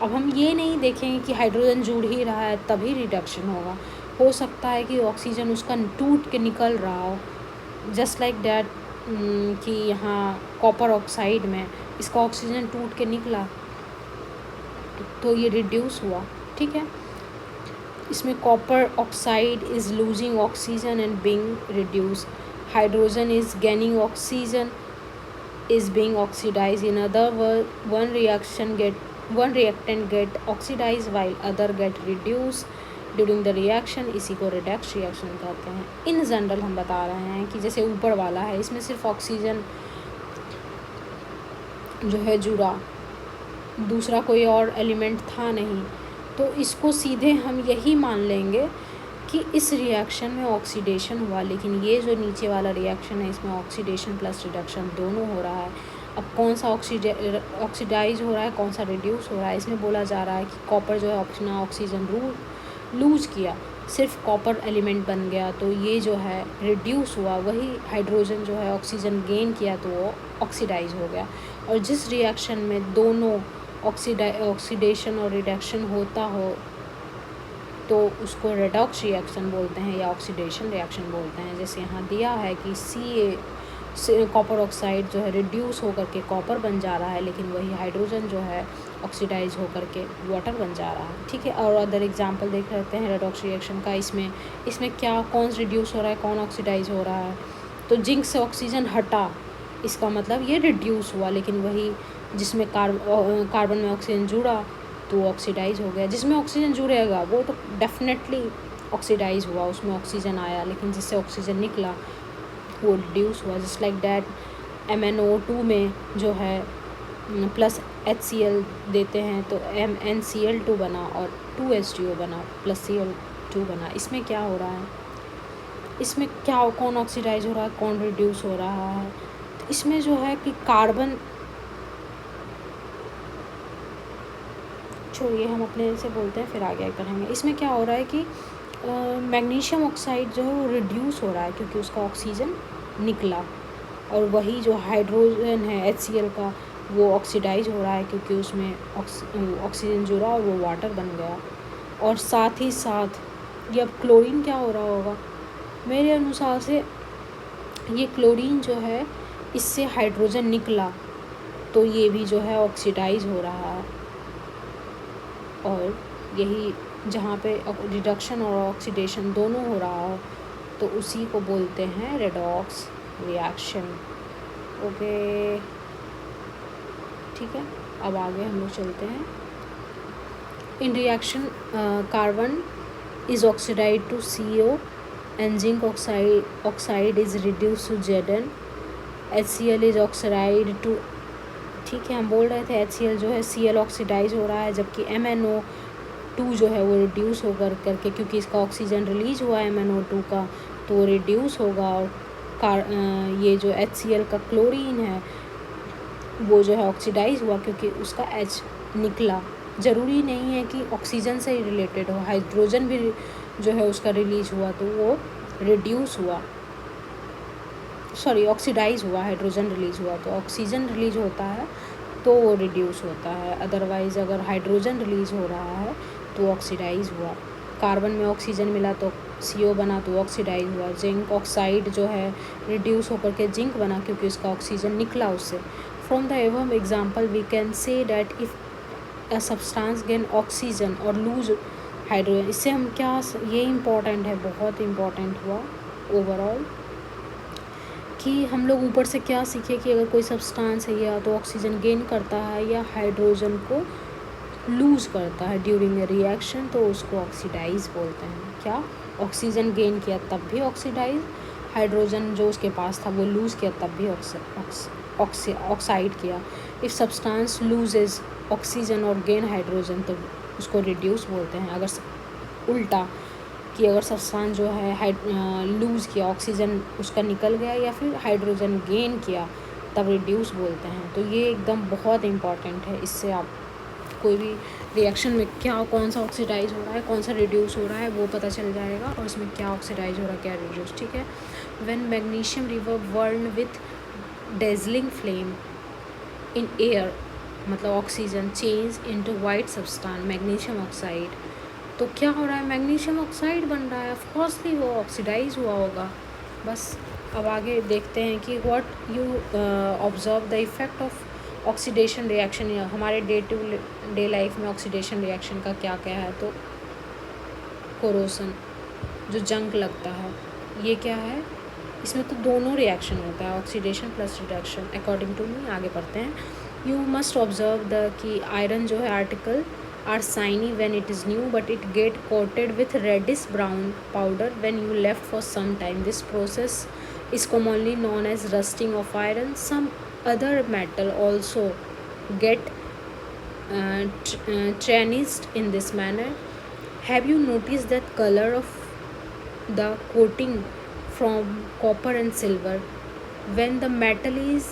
अब हम ये नहीं देखेंगे कि हाइड्रोजन जुड़ ही रहा है तभी रिडक्शन होगा, हो सकता है कि ऑक्सीजन उसका टूट के निकल रहा हो, जस्ट लाइक डैट कि यहाँ कॉपर ऑक्साइड में इसका ऑक्सीजन टूट के निकला तो ये रिड्यूस हुआ। ठीक है, इसमें copper oxide is losing oxygen and being reduce, hydrogen is gaining oxygen is being oxidized. In other words, one reactant get oxidized while other get reduced during the reaction, इसी को redox reaction कहते हैं। In general हम बता रहे हैं कि जैसे ऊपर वाला है इसमें सिर्फ ऑक्सीजन जो है जुड़ा, दूसरा कोई और एलिमेंट था नहीं, तो इसको सीधे हम यही मान लेंगे कि इस रिएक्शन में ऑक्सीडेशन हुआ। लेकिन ये जो नीचे वाला रिएक्शन है इसमें ऑक्सीडेशन प्लस रिडक्शन दोनों हो रहा है। अब कौन सा ऑक्सीडाइज हो रहा है, कौन सा रिड्यूस हो रहा है, इसमें बोला जा रहा है कि कॉपर जो है अपना ऑक्सीजन लूज किया, सिर्फ कॉपर एलिमेंट बन गया, तो ये जो है रिड्यूस हुआ। वही हाइड्रोजन जो है ऑक्सीजन गेन किया तो वो ऑक्सीडाइज हो गया। और जिस रिएक्शन में दोनों ऑक्सीडेशन और रिडक्शन होता हो तो उसको रेडॉक्स रिएक्शन बोलते हैं या ऑक्सीडेशन रिएक्शन बोलते हैं। जैसे यहाँ दिया है कि कॉपर ऑक्साइड जो है रिड्यूस होकर के कॉपर बन जा रहा है, लेकिन वही हाइड्रोजन जो है ऑक्सीडाइज होकर के वाटर बन जा रहा है। ठीक है, और अदर एग्जांपल देख लेते हैं रेडॉक्स रिएक्शन का। इसमें क्या, कौन रिड्यूस हो रहा है, कौन ऑक्सीडाइज हो रहा है। तो जिंक से ऑक्सीजन हटा, इसका मतलब ये रिड्यूस हुआ, लेकिन वही जिसमें कार्बन में ऑक्सीजन जुड़ा तो ऑक्सीडाइज हो गया। जिसमें ऑक्सीजन जुड़ेगा वो तो डेफिनेटली ऑक्सीडाइज हुआ, उसमें ऑक्सीजन आया, लेकिन जिससे ऑक्सीजन निकला वो रिड्यूस हुआ। जस्ट लाइक डैट MnO2 में जो है प्लस HCl देते हैं तो MnCl2 बना और 2H2O बना प्लस Cl2 बना। इसमें क्या हो रहा है, इसमें क्या, कौन ऑक्सीडाइज हो रहा है, कौन रिड्यूस हो रहा है। तो इसमें जो है कि कार्बन, छोड़िए हम अपने से बोलते हैं फिर आगे करेंगे। इसमें क्या हो रहा है कि मैग्नीशियम ऑक्साइड जो है वो रिड्यूस हो रहा है क्योंकि उसका ऑक्सीजन निकला, और वही जो हाइड्रोजन है HCl का वो ऑक्सीडाइज हो रहा है क्योंकि उसमें ऑक्सीजन जुड़ा और वो वाटर बन गया। और साथ ही साथ ये अब क्लोरीन क्या हो रहा होगा, मेरे अनुसार से ये क्लोरीन जो है इससे हाइड्रोजन निकला तो ये भी जो है ऑक्सीडाइज हो रहा है, और यही जहाँ पे रिडक्शन और ऑक्सीडेशन दोनों हो रहा हो तो उसी को बोलते हैं रेडॉक्स रिएक्शन। ओके, ठीक है, अब आगे हम लोग चलते हैं। In reaction carbon is oxidize to CO and zinc oxide is reduce to Zn, HCl is oxide to, ठीक है, हम बोल रहे थे HCl जो है Cl ऑक्सीडाइज हो रहा है, जबकि टू जो है वो रिड्यूस होकर करके, क्योंकि इसका ऑक्सीजन रिलीज हुआ है MnO2 का, तो रिड्यूस होगा। और ये जो HCl का क्लोरीन है वो जो है ऑक्सीडाइज हुआ क्योंकि उसका H निकला। ज़रूरी नहीं है कि ऑक्सीजन से ही रिलेटेड हो, हाइड्रोजन भी जो है उसका रिलीज हुआ तो वो रिड्यूस हुआ, सॉरी ऑक्सीडाइज हुआ, हाइड्रोजन रिलीज हुआ तो ऑक्सीजन रिलीज होता है तो वो रिड्यूस होता है। अदरवाइज़ अगर हाइड्रोजन रिलीज हो रहा है तो ऑक्सीडाइज हुआ। कार्बन में ऑक्सीजन मिला तो CO बना तो ऑक्सीडाइज हुआ। जिंक ऑक्साइड जो है रिड्यूस होकर के जिंक बना क्योंकि उसका ऑक्सीजन निकला उससे। From the above example we can say that if a substance gain oxygen और लूज हाइड्रोजन। इससे हम क्या, ये इम्पॉर्टेंट है, बहुत इम्पॉर्टेंट हुआ ओवरऑल कि हम लोग ऊपर से क्या सीखे कि अगर कोई सब्सटेंस है या तो ऑक्सीजन गेन करता है या हाइड्रोजन को लूज़ करता है ड्यूरिंग ए रिएक्शन तो उसको ऑक्सीडाइज बोलते हैं। क्या, ऑक्सीजन गेन किया तब भी ऑक्सीडाइज, हाइड्रोजन जो उसके पास था वो लूज़ किया तब भी ऑक्साइड किया। इफ़ सब्सटेंस लूजेज ऑक्सीजन और गेन हाइड्रोजन तो उसको रिड्यूस बोलते हैं। अगर उल्टा कि अगर सब्सटेंस जो है लूज़ किया, ऑक्सीजन उसका निकल गया या फिर हाइड्रोजन गेन किया तब रिड्यूस बोलते हैं। तो ये एकदम बहुत इम्पॉर्टेंट है, इससे आप कोई भी रिएक्शन में क्या, कौन सा ऑक्सीडाइज हो रहा है, कौन सा रिड्यूस हो रहा है वो पता चल जाएगा, और इसमें क्या ऑक्सीडाइज हो रहा है, क्या रिड्यूस। ठीक है। When magnesium river burn with dazzling flame in air, मतलब oxygen change into white substance magnesium oxide, तो क्या हो रहा है, मैग्नीशियम ऑक्साइड बन रहा है। ऑफकोर्सली वो ऑक्सीडाइज हुआ होगा। बस अब आगे देखते हैं कि what you observe the effect of oxidation reaction. हमारे डे टू डे लाइफ में ऑक्सीडेशन रिएक्शन का क्या क्या है, तो कोरोसन, जो जंग लगता है, ये क्या है, इसमें तो दोनों रिएक्शन होता है, oxidation plus reduction according to me. आगे पढ़ते हैं। यू मस्ट ऑब्जर्व द कि आयरन जो है article are shiny when it is new but it get coated with reddish brown powder when you left for some time. This process is commonly known as rusting of iron. Some other metal also get tarnished in this manner. Have you noticed that color of the coating from copper and silver when the metal is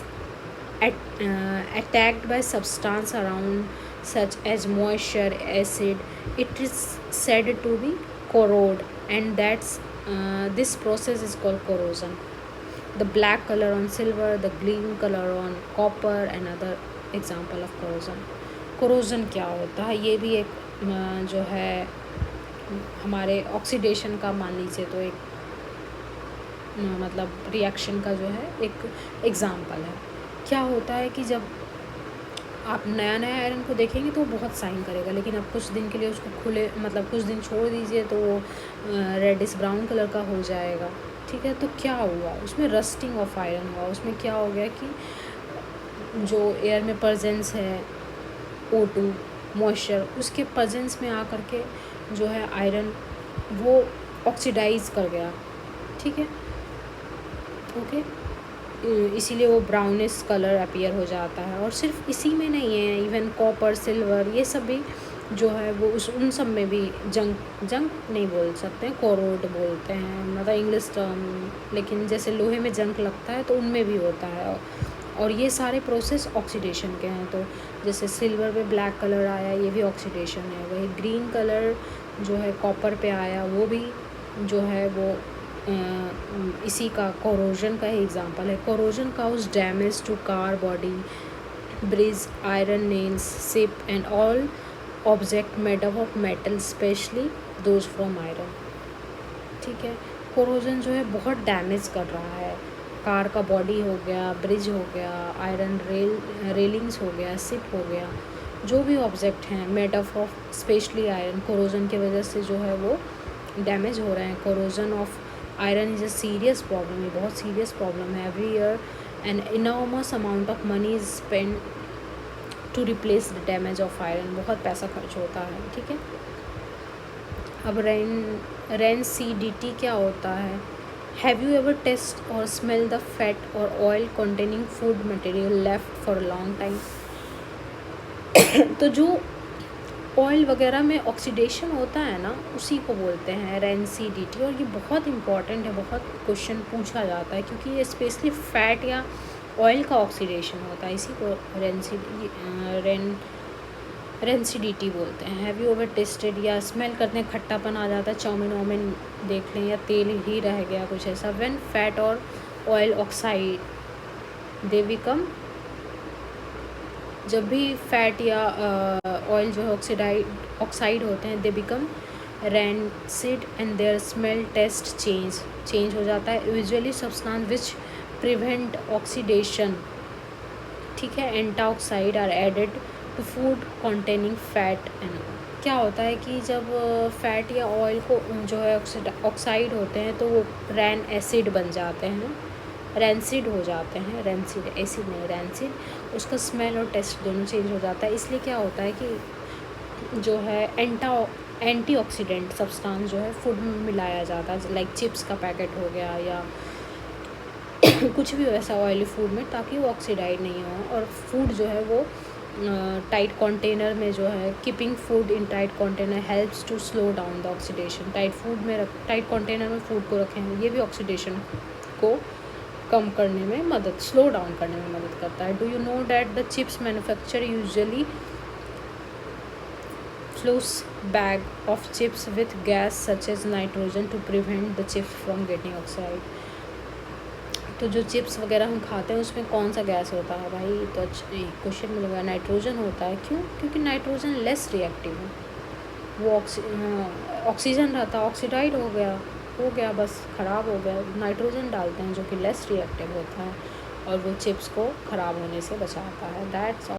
attacked by substance around such as moisture, acid, it is said to be corrode, and this process is called corrosion. The black color on silver, the green color on copper, and other example of corrosion. corrosion क्या होता है, ये भी एक जो है हमारे oxidation का मान लीजिए तो एक मतलब रिएक्शन का जो है एक एग्जाम्पल है। क्या होता है कि जब आप नया नया आयरन को देखेंगे तो वो बहुत शाइन करेगा, लेकिन आप कुछ दिन के लिए उसको खुले, मतलब कुछ दिन छोड़ दीजिए तो वो रेडिश ब्राउन कलर का हो जाएगा। ठीक है। तो क्या हुआ उसमें, रस्टिंग ऑफ आयरन हुआ। उसमें क्या हो गया कि जो एयर में प्रेजेंस है O2 मॉइस्चर, उसके प्रेजेंस में आकर के जो है आयरन वो ऑक्सीडाइज कर गया। ठीक है, ओके। इसीलिए वो ब्राउनिश कलर अपीयर हो जाता है। और सिर्फ इसी में नहीं है, इवन कॉपर, सिल्वर, ये सब भी जो है वो उन सब में भी जंग नहीं बोल सकते हैं, कोरोड बोलते हैं, मतलब इंग्लिश टर्म, लेकिन जैसे लोहे में जंग लगता है तो उनमें भी होता है। और ये सारे प्रोसेस ऑक्सीडेशन के हैं। तो जैसे सिल्वर पे ब्लैक कलर आया, ये भी ऑक्सीडेशन है। वही ग्रीन कलर जो है कॉपर पे आया, वो भी जो है वो इसी का कोरोजन का ही एग्जांपल है। Corrosion cause damage to car body, bridge, iron nails, ship and all object made up of metal, specially those from iron. ठीक है, कोरोजन जो है बहुत डैमेज कर रहा है। कार का बॉडी हो गया, ब्रिज हो गया, आयरन रेलिंग्स हो गया, शिप हो गया, जो भी ऑब्जेक्ट हैं made up of specially iron, corrosion की वजह से जो है वो डैमेज हो रहे हैं। Corrosion of iron is a serious problem, ये बहुत सीरियस प्रॉब्लम है। Every year an enormous amount of money is spend to replace the damage of iron, बहुत पैसा खर्च होता है। ठीक है। अब रेन CDT क्या होता है? हैव यू एवर टेस्ट और स्मेल द फैट और oil containing food material left for a long time? तो जो ऑयल वगैरह में ऑक्सीडेशन होता है ना, उसी को बोलते हैं रेंसिडिटी। और ये बहुत इंपॉर्टेंट है, बहुत क्वेश्चन पूछा जाता है, क्योंकि ये स्पेशली फैट या ऑयल का ऑक्सीडेशन होता है, इसी को रेंसिडिटी बोलते हैं। हैव यू एवर टेस्टेड, या स्मेल करते हैं खट्टापन आ जाता है, चाउमीन वाउमीन देख लें, या तेल ही रह गया कुछ ऐसा। व्हेन फैट और ऑयल ऑक्साइड दे बिकम, जब भी फैट या ऑयल जो है ऑक्साइड होते हैं, they become rancid and their smell taste change हो जाता है। Usually substance which prevent oxidation, ठीक है, antioxidant are added to food containing fat and. क्या होता है कि जब फैट या ऑयल को जो है ऑक्साइड होते हैं तो वो रैन एसिड बन जाते हैं, रैंसिड हो जाते हैं, रैंसिड एसिड नहीं रैंसिड, उसका स्मेल और टेस्ट दोनों चेंज हो जाता है। इसलिए क्या होता है कि जो है एंटीऑक्सीडेंट सब्सटेंस जो है फूड में मिलाया जाता है, लाइक चिप्स का पैकेट हो गया या कुछ भी वैसा ऑयली फूड में, ताकि वो ऑक्सीडाइड नहीं हो। और फूड जो है वो टाइट कंटेनर में जो है, keeping food in tight container helps to slow down the oxidation. Tight container में फूड को रखें, ये भी ऑक्सीडेशन को कम करने में मदद, स्लो डाउन करने में मदद करता है। Do you know that the chips manufacture usually flows bag of chips with gas such as nitrogen to prevent the chips from getting oxide। तो जो चिप्स वगैरह हम खाते हैं उसमें कौन सा गैस होता है भाई, तो क्वेश्चन मिलेगा नाइट्रोजन होता है। क्यों? क्योंकि नाइट्रोजन लेस रिएक्टिव है, वो ऑक्सीजन रहता, ऑक्सीडाइड हो गया बस, ख़राब हो गया। नाइट्रोजन डालते हैं जो कि लेस रिएक्टिव होता है और वो चिप्स को ख़राब होने से बचाता है। दैट्स